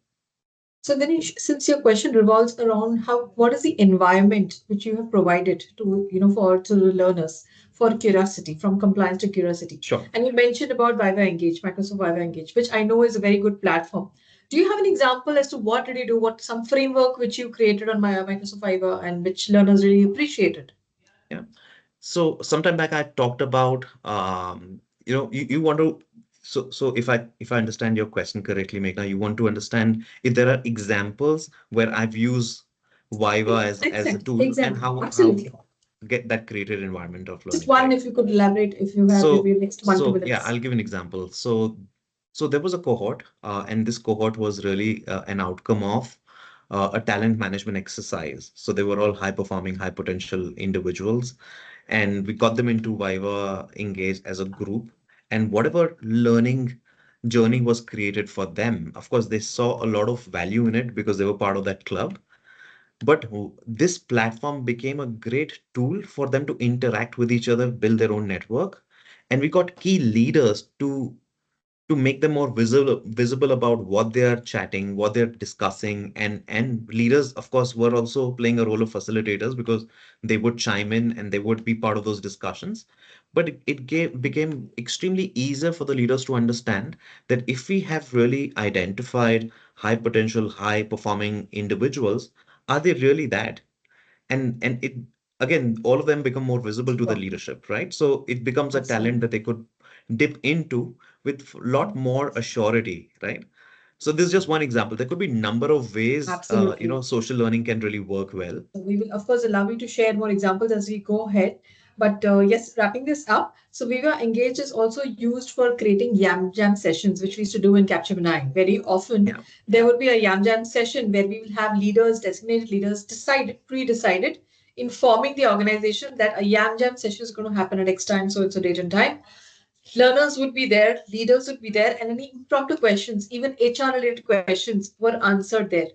So then, since your question revolves around how, what is the environment which you have provided to, for to the learners for curiosity, from compliance to curiosity, Sure. and you mentioned about Viva Engage, Microsoft Viva Engage, which I know is a very good platform. Do you have an example as to what did you do, what some framework which you created on my Microsoft Viva and which learners really appreciated? Yeah. So sometime back I talked about you want to so if I understand your question correctly, Meghna, you want to understand if there are examples where I've used Viva as a Exactly, tool and exactly, how absolutely. get that created environment of Just learning, one, correct? if you could elaborate, if you have maybe So next one, two so yeah, minutes. I'll give an example. So there was a cohort, and this cohort was really an outcome of a talent management exercise. So they were all high performing, high potential individuals, and we got them into Viva Engage as a group. And whatever learning journey was created for them, of course, they saw a lot of value in it because they were part of that club. But this platform became a great tool for them to interact with each other, build their own network. And we got key leaders to make them more visible about what they are chatting, what they're discussing, and leaders, of course, were also playing a role of facilitators because they would chime in and they would be part of those discussions. But became extremely easier for the leaders to understand that if we have really identified high potential, high performing individuals, are they really that? And it again, all of them become more visible to the Sure. leadership, right? So it becomes a talent Absolutely. that they could dip into with a lot more assurity, right? So this is just one example. There could be number of ways Absolutely. social learning can really work well. So we will, of course, allow you to share more examples as we go ahead. But yes, wrapping this up. So Viva Engage is also used for creating Yam Jam sessions, which we used to do in Capgemini. Very often, Yeah. there would be a Yam Jam session where we will have leaders, designated leaders, decided, pre-decided, informing the organization that a Yam Jam session is going to happen at X time, so it's a date and time. Learners would be there, leaders would be there, and any impromptu questions, even HR related questions, were answered there.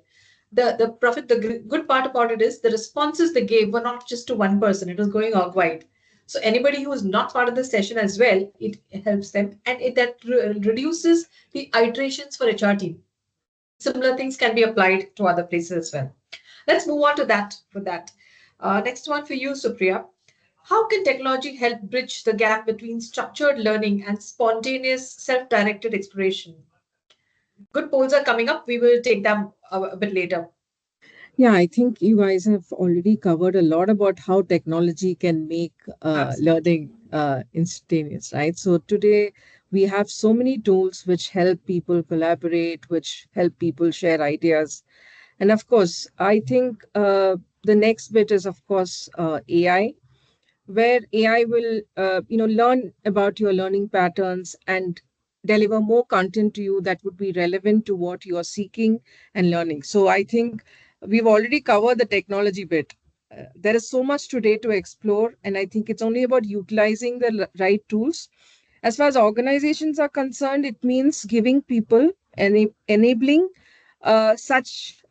The good part about it is the responses they gave were not just to one person, it was going out wide. So anybody who was not part of the session as well, it helps them, and reduces the iterations for HR team. Similar things can be applied to other places as well. Let's move on to that with that. Next one for you, Supriya. How can technology help bridge the gap between structured learning and spontaneous self-directed exploration? Good polls are coming up. We will take them a bit later. Yeah, I think you guys have already covered a lot about how technology can make Absolutely. learning instantaneous, right? So today we have so many tools which help people collaborate, which help people share ideas. And of course, I think the next bit is, of course, AI, where AI will, learn about your learning patterns and deliver more content to you that would be relevant to what you are seeking and learning. So I think we've already covered the technology bit. There is so much today to explore, and I think it's only about utilizing the right tools. As far as organizations are concerned, it means giving people and enabling such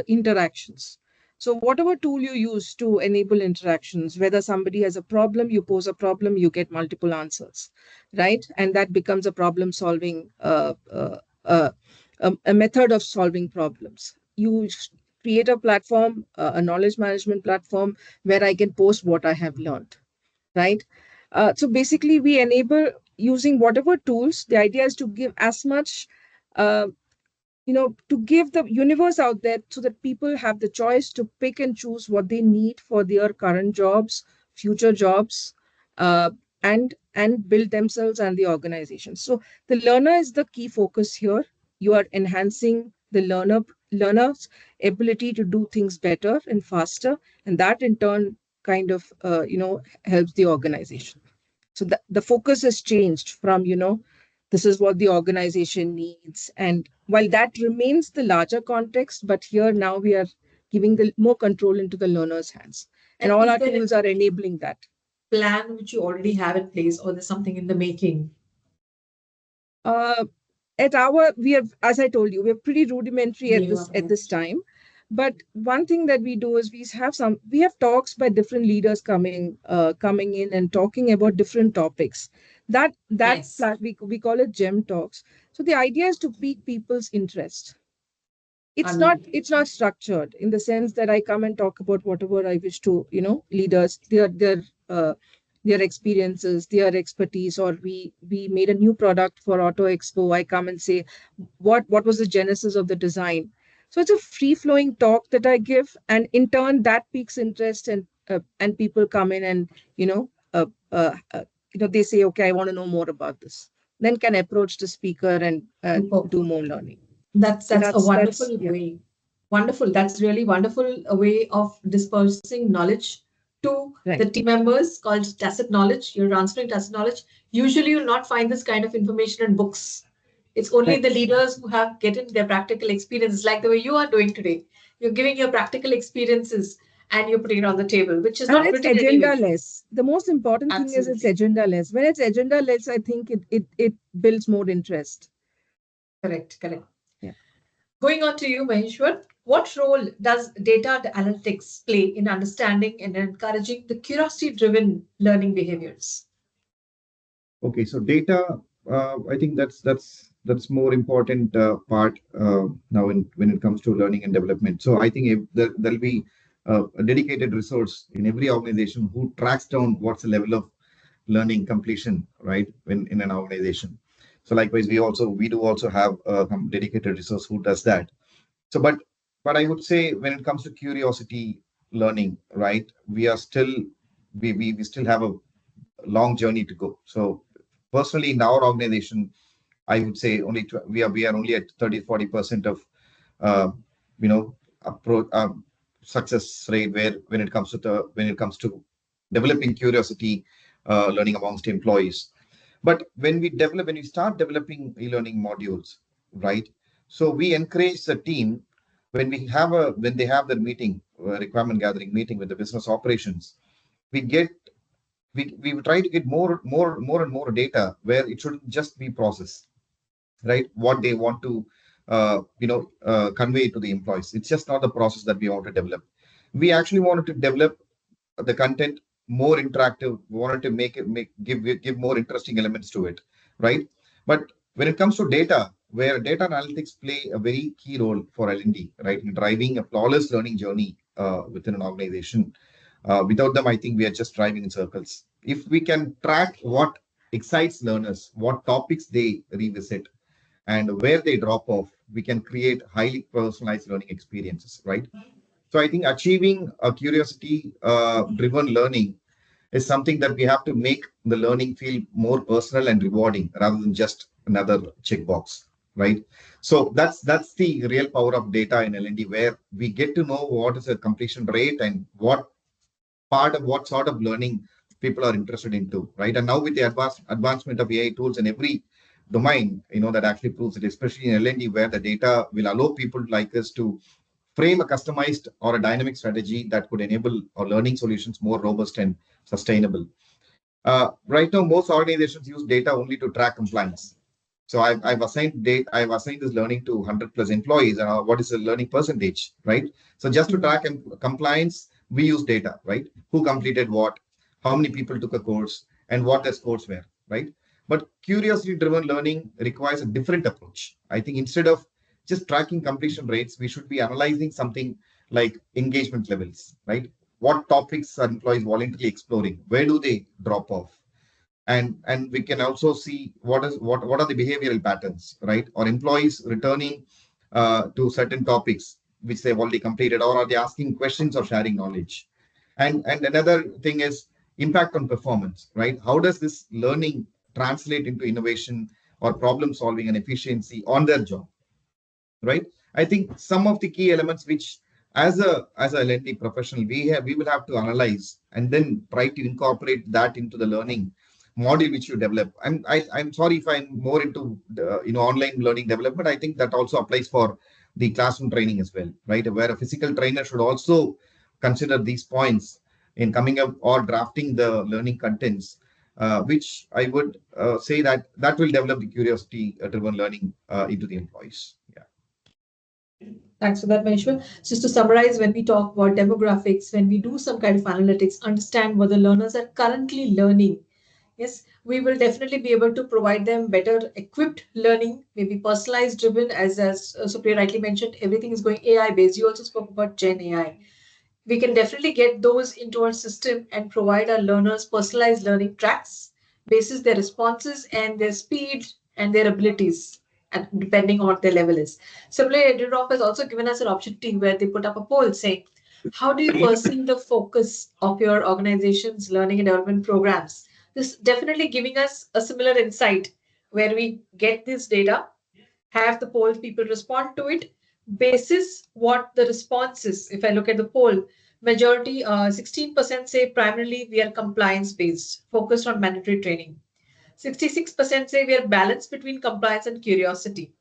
interactions. So, whatever tool you use to enable interactions, whether somebody has a problem, you pose a problem, you get multiple answers, right? And that becomes a problem solving, a method of solving problems. create a platform, a knowledge management platform where I can post what I have learned, right? So basically, we enable using whatever tools. The idea is to give as much, uh, to give the universe out there so that people have the choice to pick and choose what they need for their current jobs, future jobs, uh, and build themselves and the organization. So the learner is the key focus here. You are enhancing the learner's ability to do things better and faster, and that in turn kind of helps the organization. So the focus has changed from, this is what the organization needs. And while that remains the larger context, but here now we are giving the more control into the learner's hands. And And all is our there tools are enabling that. a plan which you already have in place, or there's something in the making? Uh, at our we have, as I told you, we're pretty rudimentary at New this approach. time. But one thing that we do is we have talks by different leaders coming in and talking about different topics. Nice. We call it gem talks. So the idea is to pique people's interest. And It's not structured in the sense that I come and talk about whatever I wish to, leaders, their experiences, their expertise. Or we made a new product for Auto Expo, I come and say what was the genesis of the design. So it's a free flowing talk that I give, and in turn that piques interest, and people come in and you know uh, uh, uh, they say, okay, I want to know more about this, then can approach the speaker and superb. do more learning. So That's a that's wonderful yeah. way. Wonderful. That's really wonderful a way of dispersing knowledge to the Right. team members, called tacit knowledge. You're transferring tacit knowledge. Usually you'll not find this kind of information in books. It's only Right. the leaders who have getting their practical experiences, like the way you are doing today. You're giving your practical experiences and you're putting it on the table, which is And not it's written agenda anywhere. less. The most important thing is it's Absolutely. agenda less. When it's agenda less, I think it builds more interest. Correct, correct. Yeah. Going on to you, Maheshwar, what role does data analytics play in understanding and encouraging the curiosity driven learning behaviors? Okay, so data, I think that's more important part now when it comes to learning and development. So I think if there'll be a dedicated resource in every organization who tracks down what's the level of learning completion, right, when in an organization. So likewise, we do also have a dedicated resource who does that. So, but I would say when it comes to curiosity learning, right, we still have a long journey to go. So personally, in our organization, I would say we are only at 30-40% of uh, you know success rate where when it comes to developing curiosity learning amongst employees. But when we start developing e-learning modules, right? So we encourage the team when they have their meeting, requirement gathering meeting with the business operations, we get we try to get more and more data where it shouldn't just be process, right? What they want to convey to the employees. It's just not the process that we want to develop. We actually wanted to develop the content more interactive. We wanted to give more interesting elements to it, right? But when it comes to data, where data analytics play a very key role for L&D, right, in driving a flawless learning journey within an organization. Without them, I think we are just driving in circles. If we can track what excites learners, what topics they revisit, and where they drop off, we can create highly personalized learning experiences, right? So I think achieving a curiosity driven learning is something that we have to make the learning feel more personal and rewarding rather than just another checkbox, right? So that's the real power of data in L&D, where we get to know what is the completion rate and what sort of learning people are interested into, right? And now with the advancement of AI tools in every domain, that actually proves it, especially in L&D, where the data will allow people like us to frame a customized or a dynamic strategy that could enable our learning solutions more robust and sustainable. Right now, most organizations use data only to track compliance. So I've assigned this learning to 100 plus employees. And what is the learning percentage, right? So just to Mhm. track compliance, we use data, right? Who completed what, how many people took a course, and what their scores were, right? But curiosity-driven learning requires a different approach. I think instead of just tracking completion rates, we should be analyzing something like engagement levels, right? What topics are employees voluntarily exploring? Where do they drop off? And we can also see what are the behavioral patterns, right? Or employees returning to certain topics which they've already completed, or are they asking questions or sharing knowledge? And another thing is impact on performance, right? How does this learning translate into innovation or problem solving and efficiency on their job, right? I think some of the key elements which as a L&D professional we will have to analyze and then try to incorporate that into the learning module which you develop. I'm sorry if I'm more into the, online learning development. I think that also applies for the classroom training as well, right? Where a physical trainer should also consider these points in coming up or drafting the learning contents, which I would say that will develop the curiosity driven learning into the employees. Yeah. Thanks for that, Maheshwar. Just to summarize, when we talk about demographics, when we do some kind of analytics, understand what the learners are currently learning. Yes, we will definitely be able to provide them better equipped learning, maybe personalized driven, as Supriya rightly mentioned, everything is going AI based. You also spoke about Gen AI. We can definitely get those into our system and provide our learners personalized learning tracks basis their responses and their speed and their abilities, and depending on what their level is. Similarly, EduRock has also given us an opportunity where they put up a poll saying, how do you perceive the focus of your organization's learning and development programs? This definitely giving us a similar insight where we get this data, have the poll people respond to it, basis what the response is. If I look at the poll, majority 16% say primarily we are compliance based, focused on mandatory training. 66% say we are balanced between compliance and curiosity.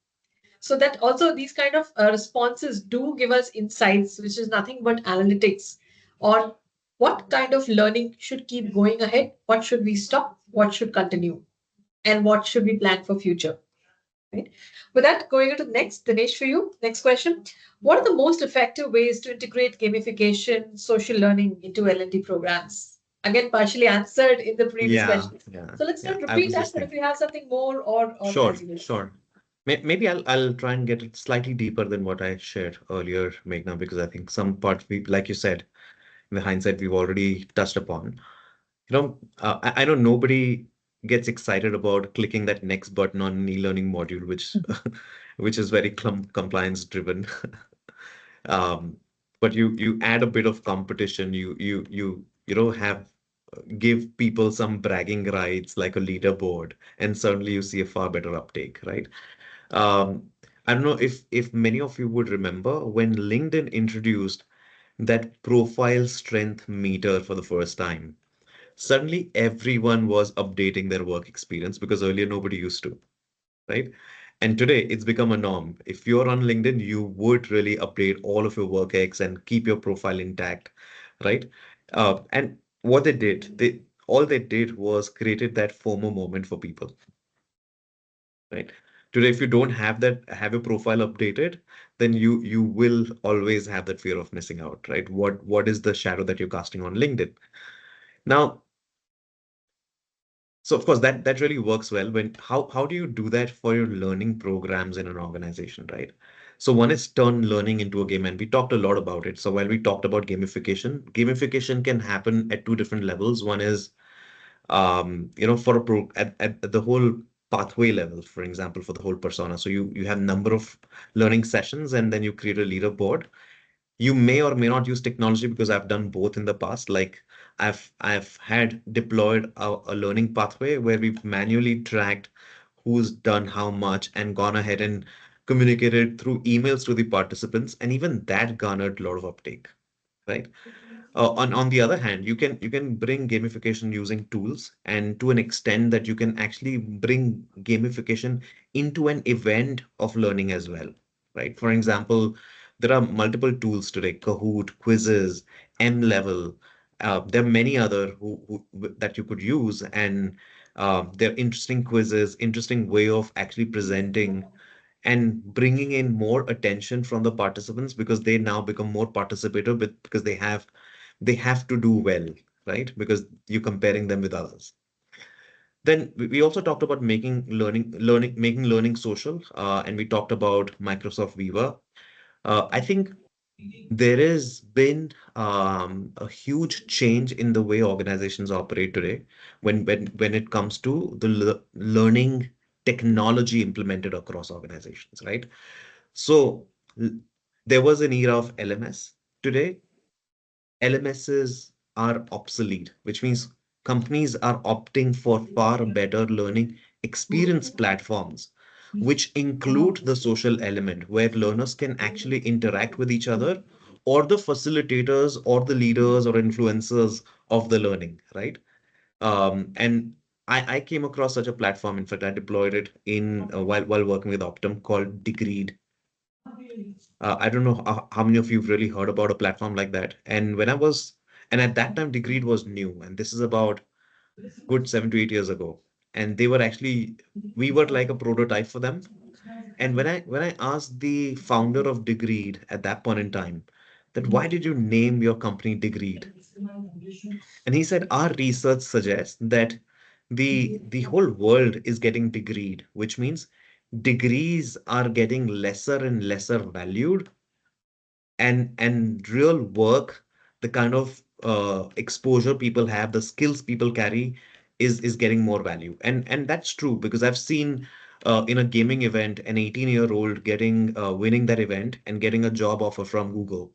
So that also these kind of responses do give us insights, which is nothing but analytics on what kind of learning should keep going ahead, what should we stop, what should continue, and what should we plan for future. Right. With that, going on to the next, Dinesh, for you. Next question. What are the most effective ways to integrate gamification, social learning into L&D programs? Again, partially answered in the previous Yeah, question. yeah, So let's yeah. not I repeat was that, just but if thinking. you have something more or Sure, as you wish. sure. Maybe I'll try and get it slightly deeper than what I shared earlier, Meghna, because I think some parts we, like you said, in the hindsight, we've already touched upon. I know nobody gets excited about clicking that next button on an e-learning module, which which is very compliance driven. Um, but you add a bit of competition. Have give people some bragging rights like a leaderboard, and suddenly you see a far better uptake, right? Um, I don't know if many of you would remember when LinkedIn introduced that profile strength meter for the first time. Suddenly, everyone was updating their work experience because earlier nobody used to, right? And today it's become a norm. If you're on LinkedIn, you would really update all of your work ex and keep your profile intact, right? And what they all they did was created that FOMO moment for people, right? Today, if you don't have that, have your profile updated, then you will always have that fear of missing out, right? What is the shadow that you're casting on LinkedIn? Now, so of course that really works well when how do you do that for your learning programs in an organization, right? So one is turn learning into a game, and we talked a lot about it. So while we talked about gamification can happen at two different levels. One is for at the whole pathway level, for example, for the whole persona. So you have number of learning sessions and then you create a leaderboard. You may or may not use technology because I've done both in the past. Like I've had deployed a learning pathway where we've manually tracked who's done how much and gone ahead and communicated through emails to the participants, and even that garnered a lot of uptake, right? On the other hand, you can bring gamification using tools, and to an extent that you can actually bring gamification into an event of learning as well, right? For example, there are multiple tools today: Kahoot, quizzes, M level. There are many other that you could use, and they're interesting quizzes, interesting way of actually presenting and bringing in more attention from the participants because they now become more participative because they have to do well, right? Because you're comparing them with others. Then we also talked about making learning social, and we talked about Microsoft Viva. I think there has been a huge change in the way organizations operate today when it comes to the learning technology implemented across organizations, right? So l- there was an era of LMS. Today, LMSs are obsolete, which means companies are opting for far better learning experience platforms, which include the social element where learners can actually interact with each other or the facilitators or the leaders or influencers of the learning, right? And I came across such a platform. In fact, I deployed it in while working with Optum called Degreed. I don't know how many of you've really heard about a platform like that. And at that time, Degreed was new, and this is about good 7 to 8 years ago. And we were like a prototype for them. And when I asked the founder of Degreed at that point in time that why did you name your company Degreed? And he said, our research suggests that the whole world is getting degreed, which means degrees are getting lesser and lesser valued, and real work, the kind of exposure people have, the skills people carry is getting more value. And that's true because I've seen in a gaming event an 18-year-old getting winning that event and getting a job offer from Google.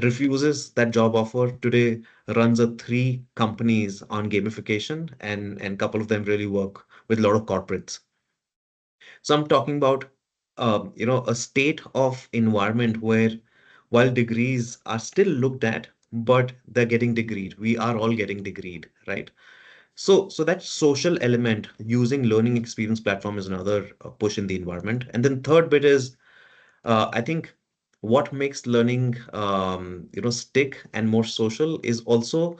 Refuses that job offer today, runs a three companies on gamification, and a couple of them really work with a lot of corporates. So I'm talking about, a state of environment where while degrees are still looked at, but they're getting degreed. We are all getting degreed, right? So that social element using learning experience platform is another push in the environment. And then third bit is, I think what makes learning, stick and more social is also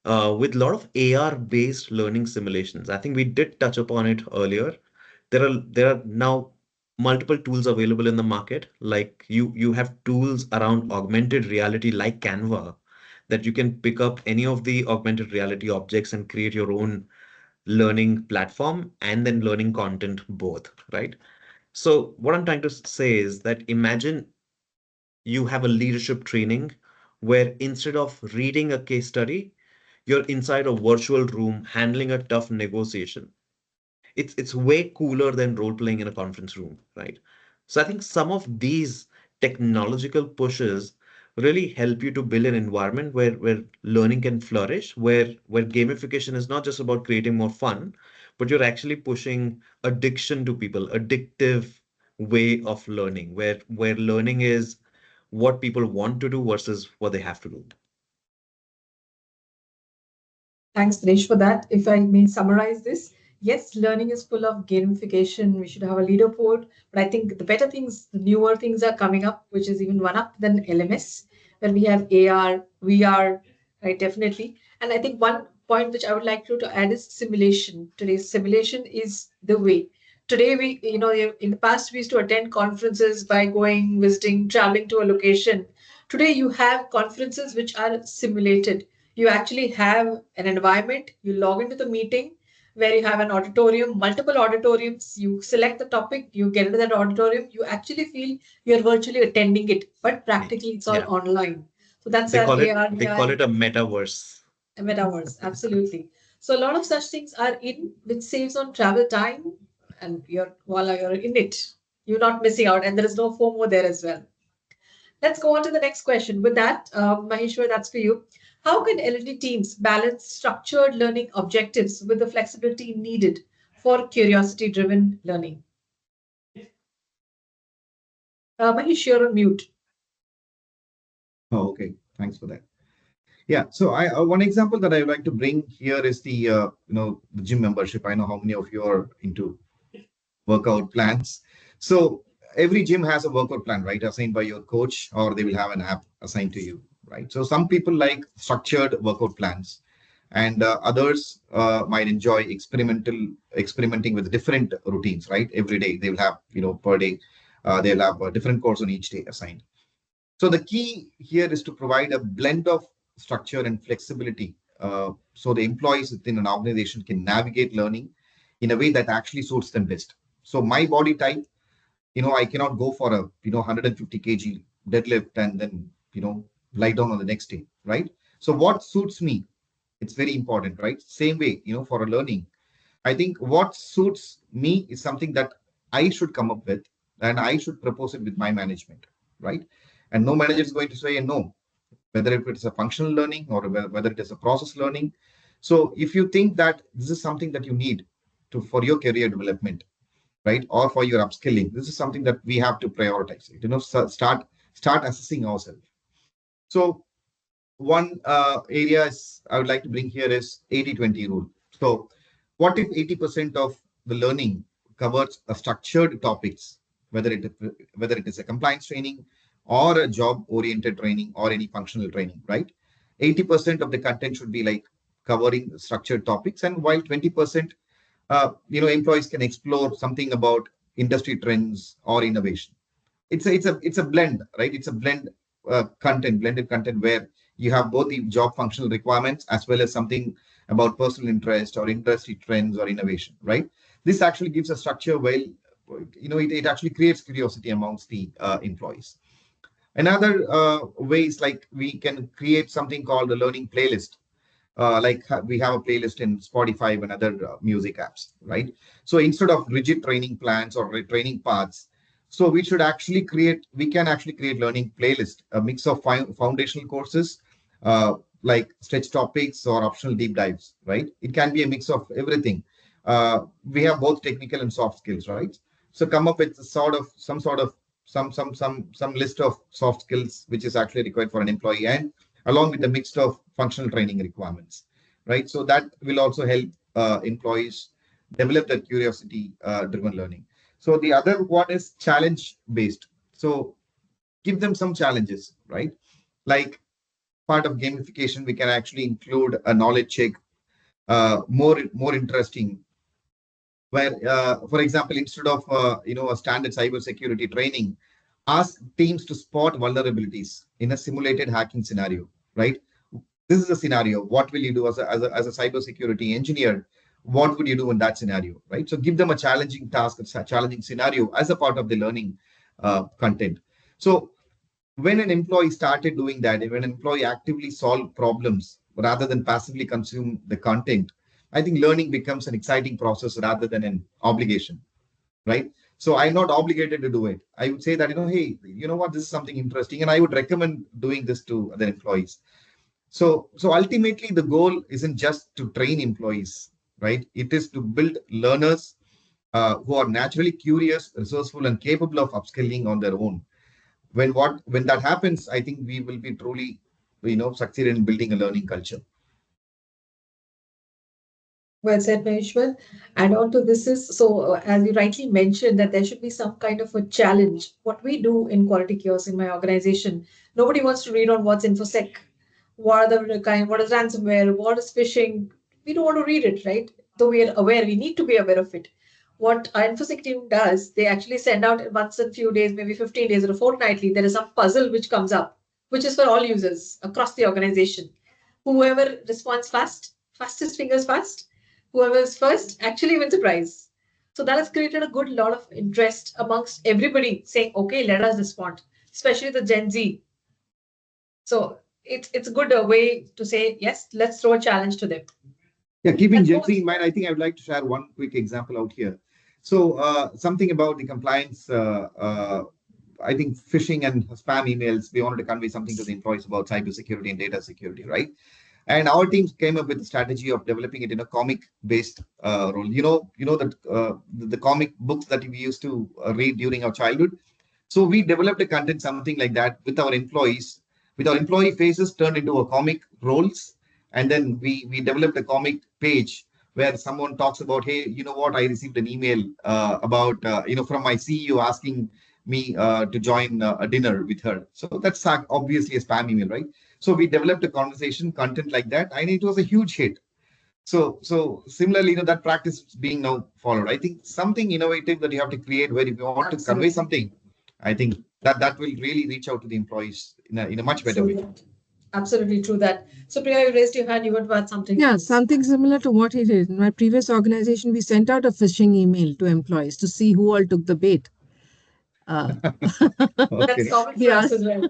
with a lot of AR based learning simulations. I think we did touch upon it earlier. There are now multiple tools available in the market. Like you have tools around augmented reality like Canva that you can pick up any of the augmented reality objects and create your own learning platform and then learning content both, right? So what I'm trying to say is that imagine you have a leadership training where instead of reading a case study, you're inside a virtual room handling a tough negotiation. It's way cooler than role playing in a conference room, right? So I think some of these technological pushes really help you to build an environment where learning can flourish, where gamification is not just about creating more fun, but you're actually pushing addiction to people, addictive way of learning, where learning is what people want to do versus what they have to do. Thanks, Dinesh, for that. If I may summarize this, yes, learning is full of gamification. We should have a leaderboard, but I think the better things, the newer things are coming up, which is even one up than LMS, where we have AR, VR, right? Definitely. And I think one point which I would like to add is simulation. Today's simulation is the way. Today, in the past, we used to attend conferences by going, visiting, traveling to a location. Today, you have conferences which are simulated. You actually have an environment, you log into the meeting where you have an auditorium, multiple auditoriums, you select the topic, you get into that auditorium, you actually feel you're virtually attending it, but practically it's all Yeah, online. So that's they our call it AR, they call VR, it a metaverse. metaverse, absolutely. So a lot of such things are in, which saves on travel time, and while you're in it, you're not missing out, and there is no FOMO there as well. Let's go on to the next question. With that, Maheshwar, that's for you. How can L&D teams balance structured learning objectives with the flexibility needed for curiosity-driven learning? Mahesh, you're on mute. Oh, okay. Thanks for that. Yeah. So I one example that I would like to bring here is the gym membership. I know how many of you are into workout plans. So every gym has a workout plan, right? Assigned by your coach, or they will have an app assigned to you, right? So some people like structured workout plans, and others might enjoy experimenting with different routines, right? Every day they will have, per day, they'll have a different course on each day assigned. So the key here is to provide a blend of structure and flexibility, so the employees within an organization can navigate learning in a way that actually suits them best. So my body type, I cannot go for a 150 kg deadlift, and then lie down on the next day, right? So what suits me, it's very important, right? Same way, for a learning, I think what suits me is something that I should come up with, and I should propose it with my management, right? And no manager is going to say no, whether if it's a functional learning or whether it is a process learning. So if you think that this is something that you need to for your career development, right, or for your upskilling, this is something that we have to prioritize it. Start assessing ourselves. So one area I would like to bring here is 80-20 rule. So what if 80% of the learning covers a structured topics, whether it is a compliance training or a job oriented training or any functional training, right? 80% of the content should be like covering structured topics, and while 20% employees can explore something about industry trends or innovation. It's a blend, right? It's a blended content where you have both the job functional requirements as well as something about personal interest or industry trends or innovation, right? This actually gives a structure where it actually creates curiosity amongst the employees. Another way is like we can create something called a learning playlist. We have a playlist in Spotify and other music apps, right? So instead of rigid training plans or training paths, so we can actually create learning playlist, a mix of foundational courses, like stretch topics or optional deep dives, right? It can be a mix of everything. We have both technical and soft skills, right? So come up with some list of soft skills which is actually required for an employee, and along with the mix of functional training requirements, right? So that will also help employees develop that curiosity driven learning. So the other one is challenge based. So give them some challenges, right? Like part of gamification, we can actually include a knowledge check, more interesting, where, for example, instead of a standard cybersecurity training, ask teams to spot vulnerabilities in a simulated hacking scenario, right? This is a scenario. What will you do as a cybersecurity engineer? What would you do in that scenario, right? So give them a challenging task, a challenging scenario as a part of the learning content. So when an employee started doing that, when an employee actively solve problems rather than passively consume the content, I think learning becomes an exciting process rather than an obligation, right? So I'm not obligated to do it. I would say that, hey, you know what, this is something interesting, and I would recommend doing this to other employees. So ultimately, the goal isn't just to train employees, right? It is to build learners who are naturally curious, resourceful, and capable of upskilling on their own. When that happens, I think we will be truly, succeed in building a learning culture. Well said, Maheshwar. And on to this is so, as you rightly mentioned, that there should be some kind of a challenge. What we do in quality chaos in my organization, nobody wants to read on what's infosec, what is ransomware, what is phishing. We don't want to read it, right? Though we are aware, we need to be aware of it. What our infosec team does, they actually send out once in a few days, maybe 15 days or fortnightly, there is some puzzle which comes up, which is for all users across the organization. Whoever responds fastest fingers fast, whoever is first actually wins a prize. So that has created a good lot of interest amongst everybody saying, okay, let us respond, especially the Gen Z. So it's a good way to say, yes, let's throw a challenge to them. Yeah, keeping Gen Z in mind, I think I would like to share one quick example out here. So something about the compliance, I think phishing and spam emails, we wanted to convey something to the employees about cybersecurity and data security, right? And our team came up with the strategy of developing it in a comic-based role. That the comic books that we used to read during our childhood. So we developed a content something like that with our employees, with our employee faces turned into a comic roles, and then we developed a comic page where someone talks about, hey, you know what, I received an email about from my CEO asking me to join a dinner with her. So that's obviously a spam email, right? So we developed a conversation content like that, and it was a huge hit. So similarly, that practice is being now followed. I think something innovative that you have to create where if you want to convey something, I think that will really reach out to the employees in a much better way. Absolutely true that. So Priya, you raised your hand, you want to add something? Yeah, something similar to what he did. In my previous organization, we sent out a phishing email to employees to see who all took the bait. Uh, That's Okay. common we for us asked, as well.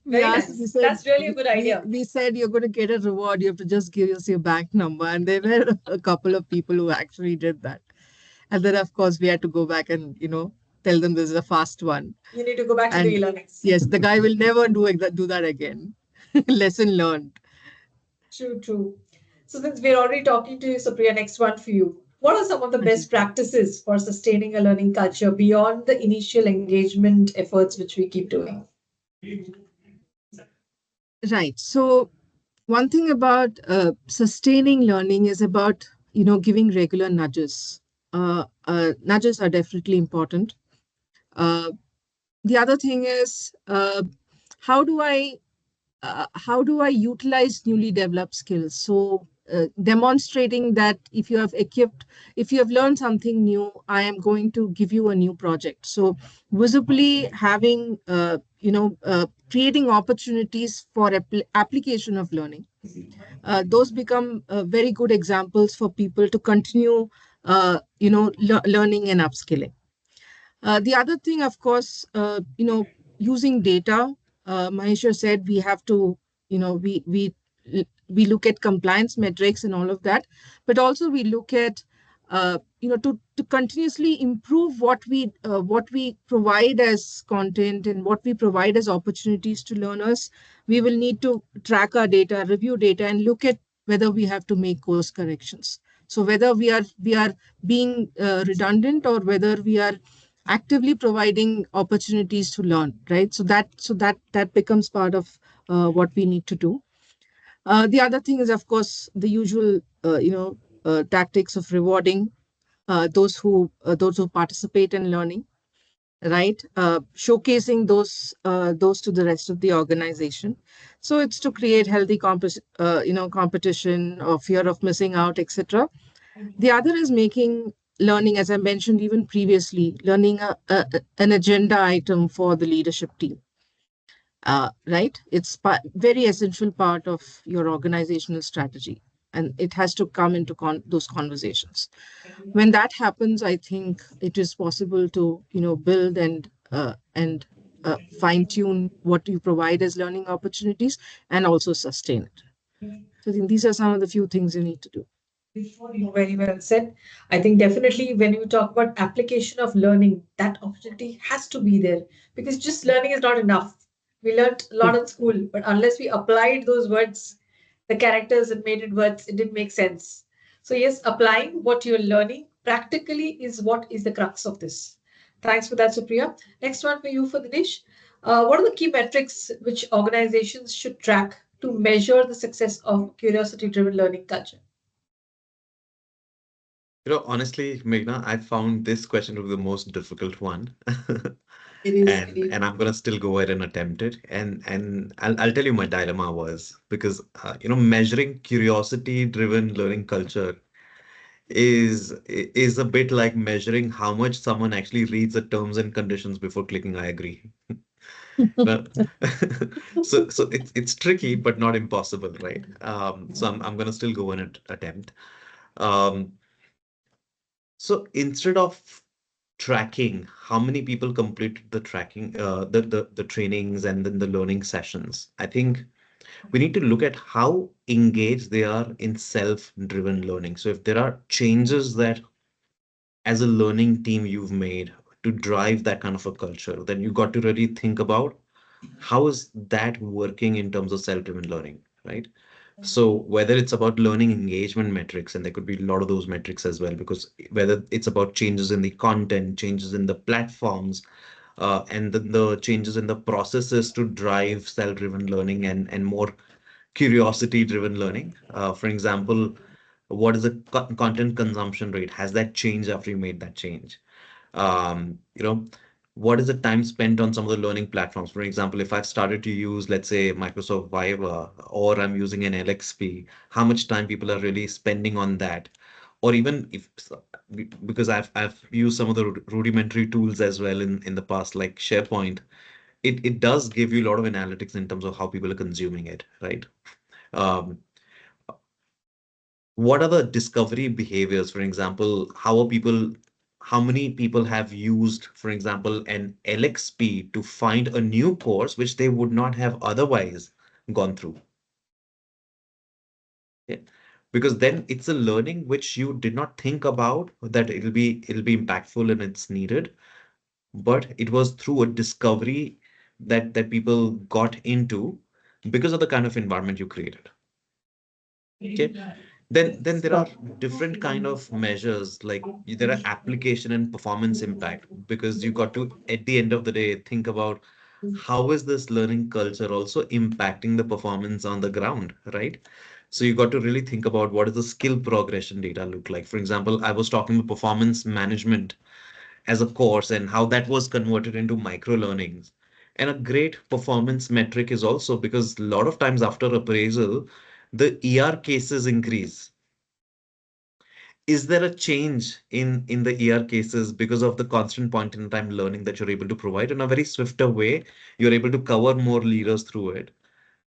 we Very asked, we nice. said, That's really a good idea. we said you're going to get a reward. You have to just give us your bank number. And there were a couple of people who actually did that. And then, of course, we had to go back and, tell them this is a fast one. You need to go back to the And e-learnings. yes, the guy will never do that again. Lesson learned. True, true. So since we're already talking to you, Supriya, next one for you. What are some of the Haji. best practices for sustaining a learning culture beyond the initial engagement efforts which we keep doing? Right. So one thing about sustaining learning is about giving regular nudges. Nudges are definitely important. Uh, the other thing is how do I utilize newly developed skills? So, demonstrating that if you have learned something new, I am going to give you a new project. So, visibly having, creating opportunities for application of learning. Those become very good examples for people to continue, learning and upskilling. The other thing, of course, using data. Maheshwar said we have to, we look at compliance metrics and all of that, but also we look at, to continuously improve what we provide as content and what we provide as opportunities to learners. We will need to track our data, review data, and look at whether we have to make course corrections. So whether we are being redundant or whether we are actively providing opportunities to learn, right? So that becomes part of what we need to do. The other thing is, of course, the usual tactics of rewarding those who participate in learning, right? Showcasing those to the rest of the organization. So it's to create healthy competition or fear of missing out, etc. The other is making learning, as I mentioned even previously, learning an agenda item for the leadership team. Right? It's very essential part of your organizational strategy, and it has to come into those conversations. When that happens, I think it is possible to build and fine tune what you provide as learning opportunities and also sustain it. So I think these are some of the few things you need to do. Very well said. I think definitely when you talk about application of learning, that opportunity has to be there because just learning is not enough. We learned a lot True. in school, but unless we applied those words, the characters and made it words, it didn't make sense. So, yes, applying what you're learning practically is what is the crux of this. Thanks for that, Supriya. Next one for you, for Dinesh. What are the key metrics which organizations should track to measure the success of curiosity driven learning culture? Honestly, Meghna, I found this question to be the most difficult one. It is And I'm gonna still go ahead and attempt it. And I'll tell you my dilemma was because measuring curiosity-driven learning culture is a bit like measuring how much someone actually reads the terms and conditions before clicking I agree. Well, so it's tricky but not impossible, right? So I'm gonna still go and attempt. Um, so instead of tracking how many people completed the tracking, the trainings and then the learning sessions, I think we need to look at how engaged they are in self-driven learning. So if there are changes that as a learning team you've made to drive that kind of a culture, then you got to really think about how is that working in terms of self-driven learning, right? So whether it's about learning engagement metrics, and there could be a lot of those metrics as well, because whether it's about changes in the content, changes in the platforms, and then the changes in the processes to drive self-driven learning and more curiosity-driven learning. For example, what is the content consumption rate? Has that changed after you made that change? um, you know, what is the time spent on some of the learning platforms? For example, if I've started to use, let's say, Microsoft Viva, or I'm using an LXP, how much time people are really spending on that? Or even if, because I've used some of the rudimentary tools as well in the past, like SharePoint, it does give you a lot of analytics in terms of how people are consuming it, right? Um, what are the discovery behaviors? For example, how many people have used, for example, an LXP to find a new course which they would not have otherwise gone through? Yeah. Because then it's a learning which you did not think about that it'll be impactful and it's needed, but it was through a discovery that people got into because of the kind of environment you created. Okay. Then there are different kind of measures, like there are application and performance impact, because you got to, at the end of the day, think about how is this learning culture also impacting the performance on the ground, right? So you got to really think about what does the skill progression data look like. For example, I was talking about performance management as a course and how that was converted into micro learnings. And a great performance metric is also because a lot of times after appraisal, the ER cases increase. Is there a change in the ER cases because of the constant point in time learning that you're able to provide in a very swifter way? You're able to cover more leaders through it.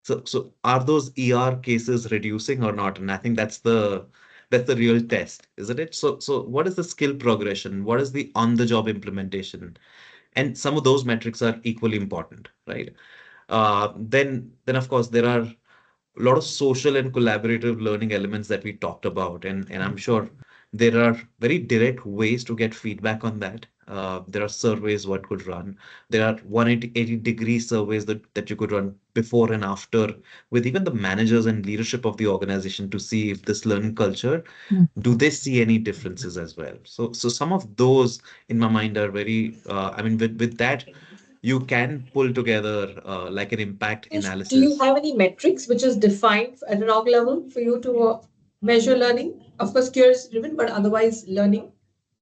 So are those ER cases reducing or not? And I think that's the real test, isn't it? So what is the skill progression? What is the on-the-job implementation? And some of those metrics are equally important, right? Then of course there are a lot of social and collaborative learning elements that we talked about, and I'm sure there are very direct ways to get feedback on that. There are surveys one could run. There are 180-degree surveys that you could run before and after with even the managers and leadership of the organization to see if this learning culture, do they see any differences as well. So some of those in my mind are very, I mean, with that, you can pull together like an impact Do you analysis. have any metrics which is defined at an org level for you to measure learning? Of course, curious driven, but otherwise learning.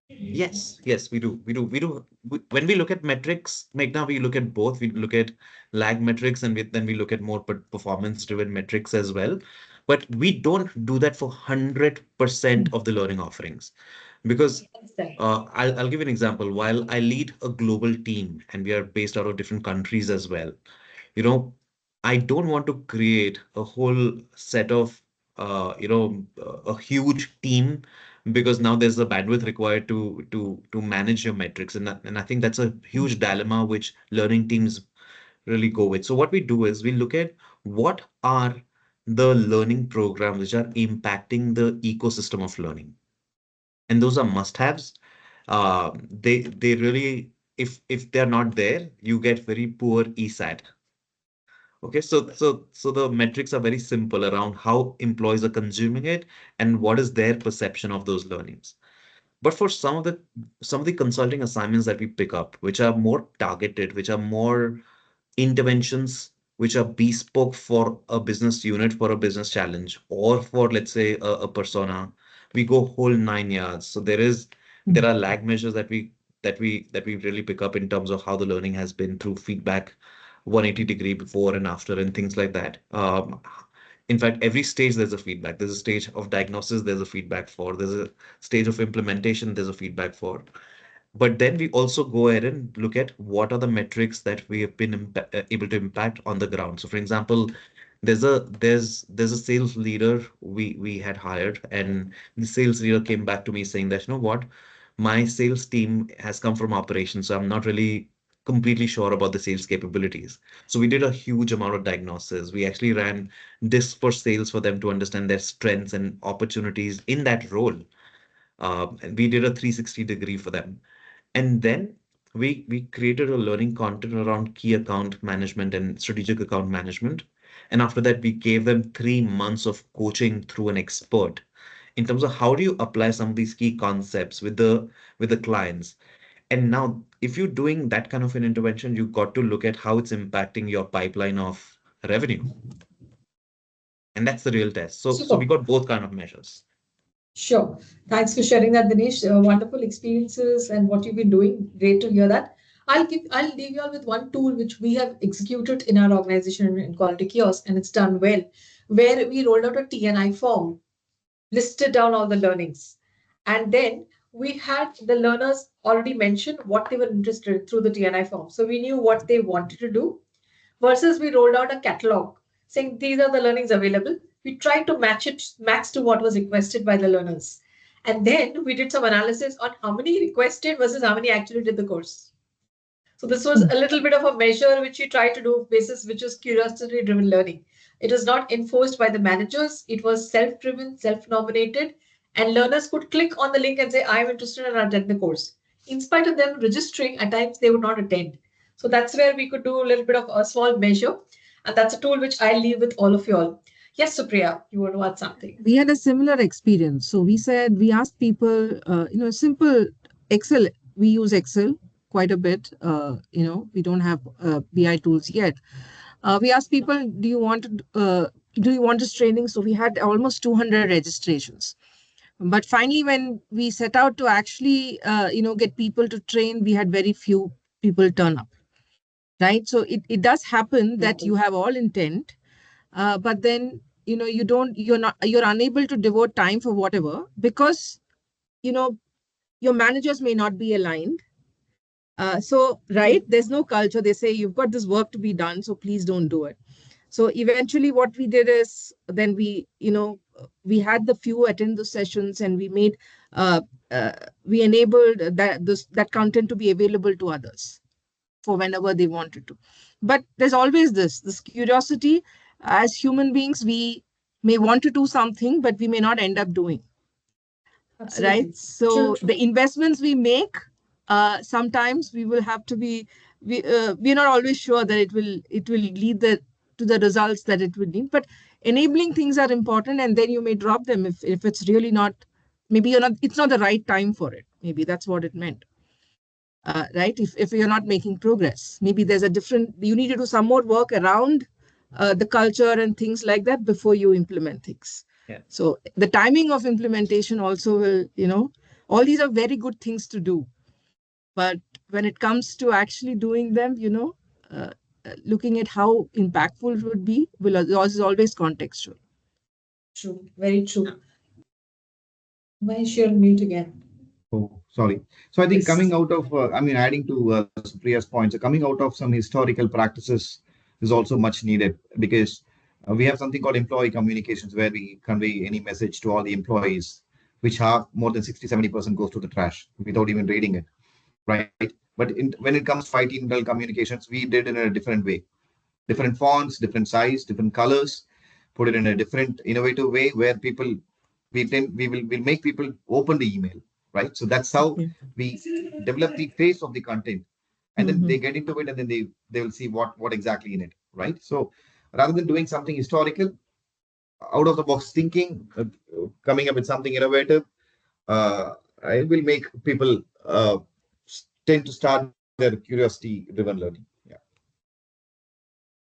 Yes, yes, we do. We do. We do. When we look at metrics, Meghna, we look at both. We look at lag metrics and then we look at more performance-driven metrics as well. But we don't do that for 100% of the learning offerings because Understand. I'll give you an example. While I lead a global team and we are based out of different countries as well, you know, I don't want to create a whole set of, a huge team because now there's the bandwidth required to manage your metrics, and I think that's a huge dilemma which learning teams really go with. So what we do is we look at what are the learning programs which are impacting the ecosystem of learning, and those are must-haves. They really, if they're not there, you get very poor ESAT. Okay, so the metrics are very simple around how employees are consuming it and what is their perception of those learnings. But for some of the consulting assignments that we pick up, which are more targeted, which are more interventions, which are bespoke for a business unit, for a business challenge, or for let's say a persona, we go whole 9 yards. So there are lag measures that we really pick up in terms of how the learning has been through feedback, 180-degree before and after, and things like that. In fact, every stage there's a feedback. There's a stage of diagnosis, there's a feedback for. There's a stage of implementation, there's a feedback for. But then we also go ahead and look at what are the metrics that we have been able to impact on the ground. So, for example, there's a sales leader we had hired, and the sales leader came back to me saying that, you know what, my sales team has come from operations, so I'm not really completely sure about the sales capabilities. So we did a huge amount of diagnosis. We actually ran discs for sales for them to understand their strengths and opportunities in that role. And we did a 360-degree for them. And then we created a learning content around key account management and strategic account management. And after that, we gave them 3 months of coaching through an expert in terms of how do you apply some of these key concepts with the clients. And now, if you're doing that kind of an intervention, you've got to look at how it's impacting your pipeline of revenue. And that's the real test. So we Super. got both kind of measures. Sure. Thanks for sharing that, Dinesh. Wonderful experiences and what you've been doing. Great to hear that. I'll leave you all with one tool which we have executed in our organization in Quality Kiosk, and it's done well, where we rolled out a TNI form, listed down all the learnings. And then we had the learners already mention what they were interested in through the TNI form. So we knew what they wanted to do versus we rolled out a catalog saying these are the learnings available. We tried to match to what was requested by the learners. And then we did some analysis on how many requested versus how many actually did the course. So this was a little bit of a measure which we tried to do basis, which was curiosity driven learning. It was not enforced by the managers. It was self-driven, self-nominated, and learners could click on the link and say, I'm interested and attend the course. In spite of them registering, at times they would not attend. So that's where we could do a little bit of a small measure. And that's a tool which I leave with all of you all. Yes, Supriya, you want to add something? We had a similar experience. So we said, we asked people, simple Excel, we use Excel quite a bit. We don't have BI tools yet. We asked people, do you want this training? So we had almost 200 registrations. But finally, when we set out to actually, get people to train, we had very few people turn up, right? So it does happen that you have all intent, but then, you're unable to devote time for whatever because, you know, your managers may not be aligned. So, right, there's no culture. They say, you've got this work to be done, so please don't do it. So eventually what we did is then we had the few attend the sessions and uh, we enabled that content to be available to others for whenever they wanted to. But there's always this curiosity. As human beings, we may want to do something, but we may not end up doing, right? Absolutely. True, So true. the investments we make, sometimes we will have to be, we're not always sure that it will lead to the results that it would need. But enabling things are important, and then you may drop them if it's really not, maybe it's not the right time for it. Maybe that's what it meant. Right? If you're not making progress, maybe there's a different, you need to do some more work around the culture and things like that before you implement things. Yeah. So the timing of implementation also will, all these are very good things to do. But when it comes to actually doing them, uh, looking at how impactful it would be is always contextual. True. Very true. Mahesh, you're mute again. Oh, sorry. So I think Yes. coming out of, adding to Supriya's point, so coming out of some historical practices is also much needed because we have something called employee communications where we convey any message to all the employees, which have more than 60-70% goes to the trash without even reading it, right? But when it comes to IT internal communications, we did it in a different way, different fonts, different size, different colors, put it in a different innovative way where people we'll make people open the email, right? So that's how Yeah. we develop the face of the content, and then Mm-hmm. they get into it, and then they will see what exactly in it, right? So rather than doing something historical, out of the box thinking, coming up with something innovative, it will make people tend to start their curiosity driven learning. Yeah.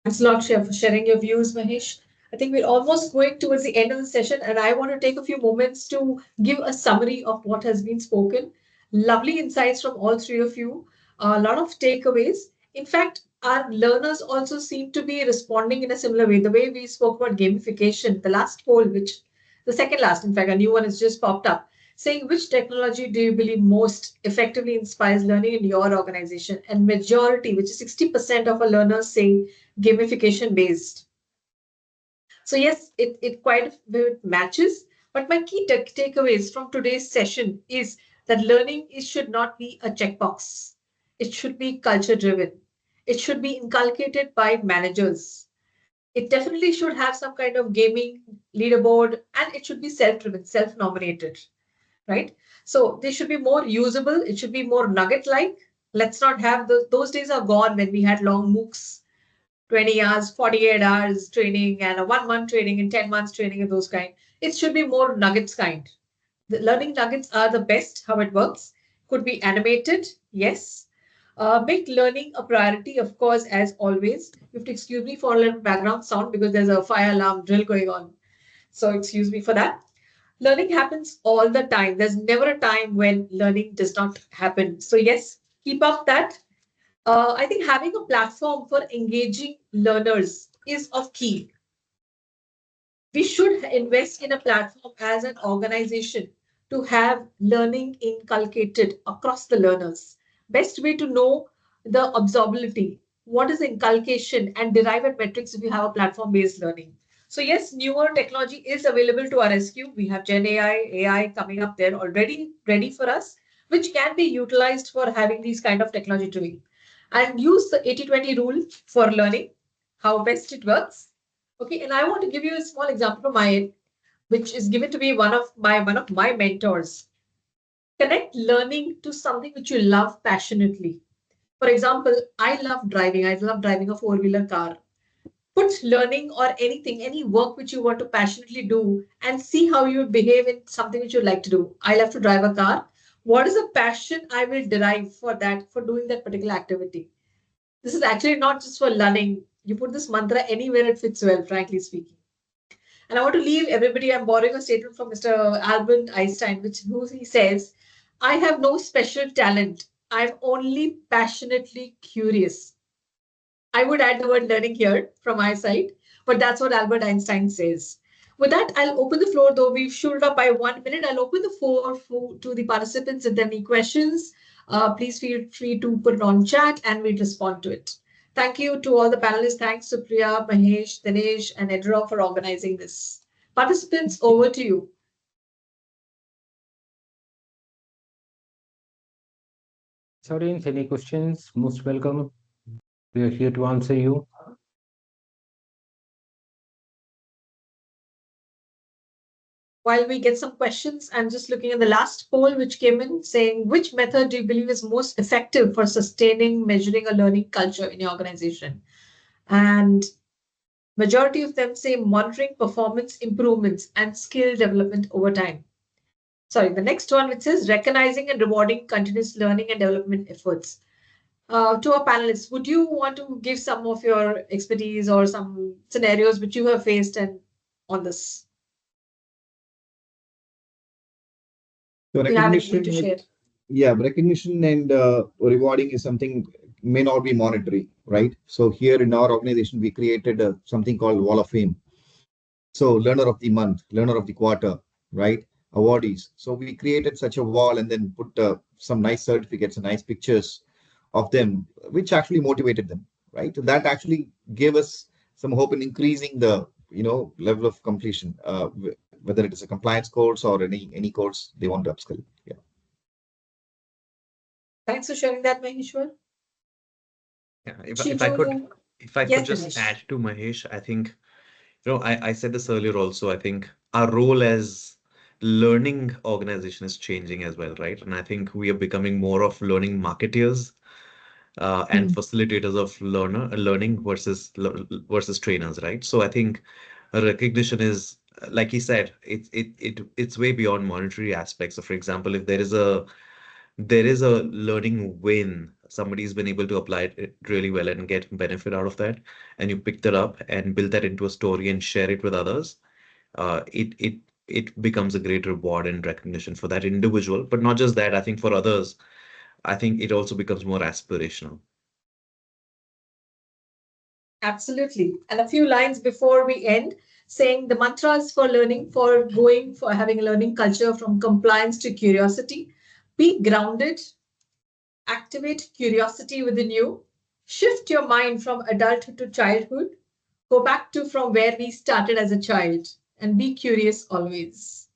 Thanks a lot, Shreya, for sharing your views, Mahesh. I think we're almost going towards the end of the session, and I want to take a few moments to give a summary of what has been spoken. Lovely insights from all three of you, a lot of takeaways. In fact, our learners also seem to be responding in a similar way. The way we spoke about gamification, the last poll, which the second last, in fact, a new one has just popped up, saying which technology do you believe most effectively inspires learning in your organization? And majority, which is 60% of our learners saying gamification based. So yes, it quite a bit matches. But my key takeaways from today's session is that learning should not be a checkbox. It should be culture driven. It should be inculcated by managers. It definitely should have some kind of gaming leaderboard, and it should be self-driven, self-nominated, right? So they should be more usable. It should be more nugget-like. Let's not have those days are gone when we had long MOOCs, 20 hours, 48 hours training and a 1 month training and 10 months training and those kind. It should be more nuggets kind. The learning nuggets are the best, how it works. Could be animated, yes. Make learning a priority, of course, as always. You have to excuse me for a little background sound because there's a fire alarm drill going on. So excuse me for that. Learning happens all the time. There's never a time when learning does not happen. So yes, keep up that. I think having a platform for engaging learners is of key. We should invest in a platform as an organization to have learning inculcated across the learners. Best way to know the observability, what is inculcation and derived metrics if you have a platform based learning. So yes, newer technology is available to our rescue. We have Gen AI coming up there already ready for us, which can be utilized for having these kind of technology doing. And use the 80-20 rule for learning, how best it works. Okay, and I want to give you a small example from my end, which is given to me one of my mentors. Connect learning to something which you love passionately. For example, I love driving. I love driving a four-wheeler car. Put learning or anything, any work which you want to passionately do, and see how you would behave in something which you like to do. I love to drive a car. What is a passion I will derive for that, for doing that particular activity? This is actually not just for learning. You put this mantra anywhere, it fits well, frankly speaking. And I want to leave everybody. I'm borrowing a statement from Mr. Albert Einstein, which who he says, I have no special talent. I'm only passionately curious. I would add the word learning here from my side, but that's what Albert Einstein says. With that, I'll open the floor, though we've shielded up by 1 minute. I'll open the floor to the participants. If there are any questions, please feel free to put it on chat and we'll respond to it. Thank you to all the panelists. Thanks, Supriya, Mahesh, Dinesh, and Edra for organizing this. Participants, over to you. Audience, any questions? Most welcome. We are here to answer you. While we get some questions, I'm just looking at the last poll which came in saying, which method do you believe is most effective for sustaining, measuring a learning culture in your organization? And majority of them say monitoring performance improvements and skill development over time. Sorry, the next one which says recognizing and rewarding continuous learning and development efforts. To our panelists, would you want to give some of your expertise or some scenarios which you have faced and on this? So If you have anything to recognition, share. yeah, recognition and rewarding is something may not be monetary, right? So here in our organization, we created something called Wall of Fame. So learner of the month, learner of the quarter, right? Awardees. So we created such a wall and then put some nice certificates and nice pictures of them, which actually motivated them, right? That actually gave us some hope in increasing the level of completion, whether it is a compliance course or any course they want to upskill. Yeah. Thanks for sharing that, Maheshwar. Yeah, Shiju, if I could yes, just Dinesh. add to Mahesh, I think, I said this earlier also, I think our role as learning organization is changing as well, right? And I think we are becoming more of learning marketeers and Hmm. facilitators of learning versus trainers, right? So I think recognition is, like he said, it's way beyond monetary aspects. So for example, if there is a learning win, somebody's been able to apply it really well and get benefit out of that, and you pick that up and build that into a story and share it with others, it becomes a great reward and recognition for that individual. But not just that, I think for others, I think it also becomes more aspirational. Absolutely. And a few lines before we end, saying the mantras for learning, for going, for having a learning culture from compliance to curiosity. Be grounded, activate curiosity within you, shift your mind from adulthood to childhood, go back to from where we started as a child, and be curious always.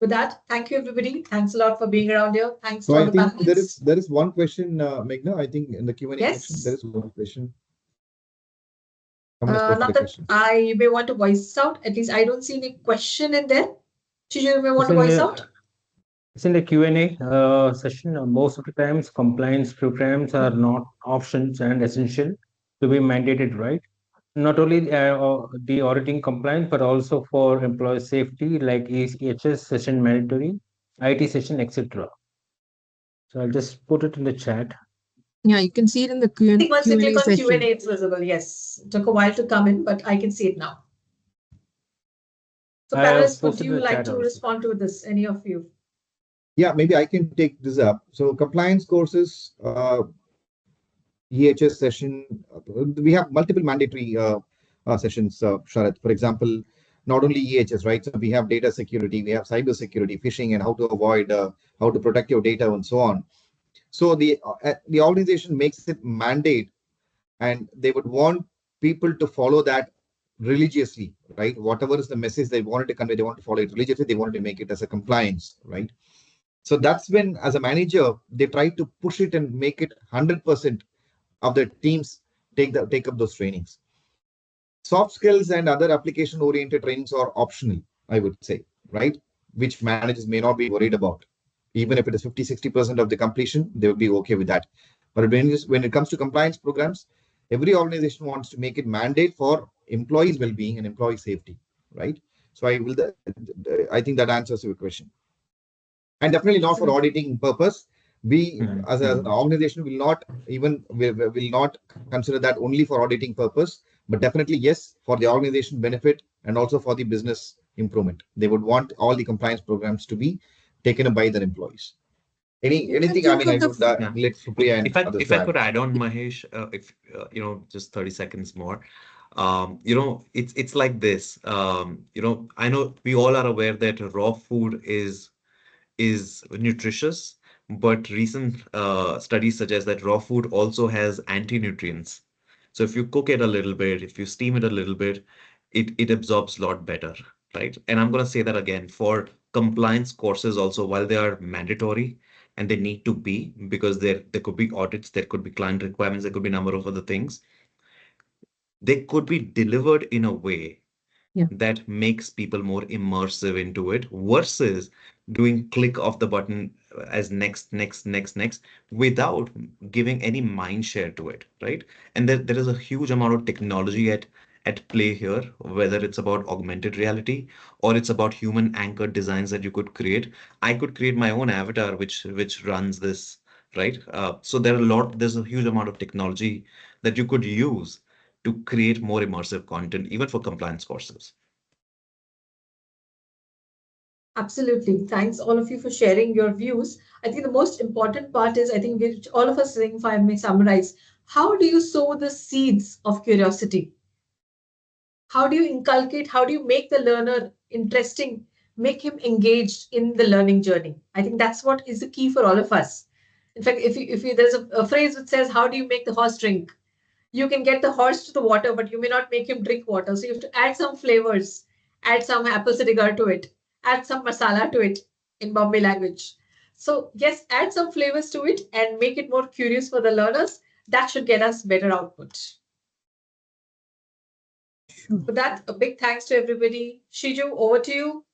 With that, thank you, everybody. Thanks a lot for being around here. Thanks So to all I the think there is panelists. there is one question, Meghna. I think in the Q&A section there Yes. is one question. Someone has posted Not a that question. I may want to voice out. At least I don't see any question in there. Shiju, you may want It's to in voice the out. it's in the Q&A session. Most of the times, compliance programs are not options and essential to be mandated, right? Not only the auditing compliance, but also for employee safety, like EHS session mandatory, IT session, etc. So I'll just put it in the chat. Yeah, you can see it in the I think once you click Q&A on Q&A, session. it's visible. Yes. It took a while to come in, but I can see it now. So, I have panelists, would posted in you the like chat to also. respond to this? Any of you? Yeah, maybe I can take this up. So compliance courses, EHS session, we have multiple mandatory sessions, Sharath. For example, not only EHS, right? So we have data security, we have cyber security, phishing, and how to avoid, how to protect your data, and so on. So the organization makes it mandate, and they would want people to follow that religiously, right? Whatever is the message they wanted to convey, they want to follow it religiously, they wanted to make it as a compliance, right? So that's when, as a manager, they try to push it and make it 100% of the teams take up those trainings. Soft skills and other application oriented trainings are optional, I would say, right? Which managers may not be worried about. Even if it is 50-60% of the completion, they will be okay with that. But when it comes to compliance programs, every organization wants to make it mandate for employees' well-being and employee safety, right? So I think that answers your question. And definitely not for Absolutely. auditing purpose. We Mhm, as an mhm. organization will not consider that only for auditing purpose, but definitely yes, for the organization benefit and also for the business improvement. They would want all the compliance programs to be taken up by their employees. You can Anything, I think mean, I of the would Yeah. let Supriya and others If to I add. could add on, Mahesh, if just 30 seconds more. It's like this. I know we all are aware that raw food is nutritious, but recent studies suggest that raw food also has anti-nutrients. So if you cook it a little bit, if you steam it a little bit, it absorbs a lot better, right? And I'm going to say that again for compliance courses also, while they are mandatory and they need to be because there could be audits, there could be client requirements, there could be a number of other things, they could be delivered in a way yeah. that makes people more immersive into it versus doing click of the button as next, next, next, next without giving any mind share to it, right? And there is a huge amount of technology at play here, whether it's about augmented reality or it's about human anchored designs that you could create. I could create my own avatar which runs this, right? So there's a huge amount of technology that you could use to create more immersive content, even for compliance courses. Absolutely. Thanks all of you for sharing your views. I think the most important part is, I think which all of us saying, if I may summarize, how do you sow the seeds of curiosity? How do you inculcate, how do you make the learner interesting, make him engaged in the learning journey? I think that's what is the key for all of us. In fact, if you there's a phrase which says, how do you make the horse drink? You can get the horse to the water, but you may not make him drink water. So you have to add some flavors, add some apple cider to it, add some masala to it in Bombay language. So yes, add some flavors to it and make it more curious for the learners. That should get us better output. Sure. For that, a big thanks to everybody. Shiju, over to you.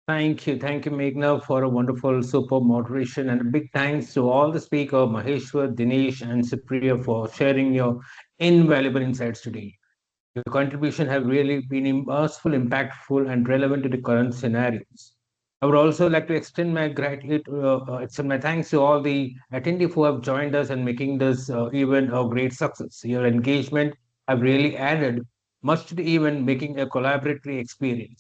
Thank you, Meghna, for a wonderful, superb moderation, and a big thanks to all the speakers, Maheshwar, Dinesh, and Supriya, for sharing your invaluable insights today. Your contribution have really been immerseful, impactful, and relevant to the current scenarios. I would also like to extend my gratitude, extend my thanks to all the attendees who have joined us and making this event a great success. Your engagement have really added much to the event, making a collaboratory experience.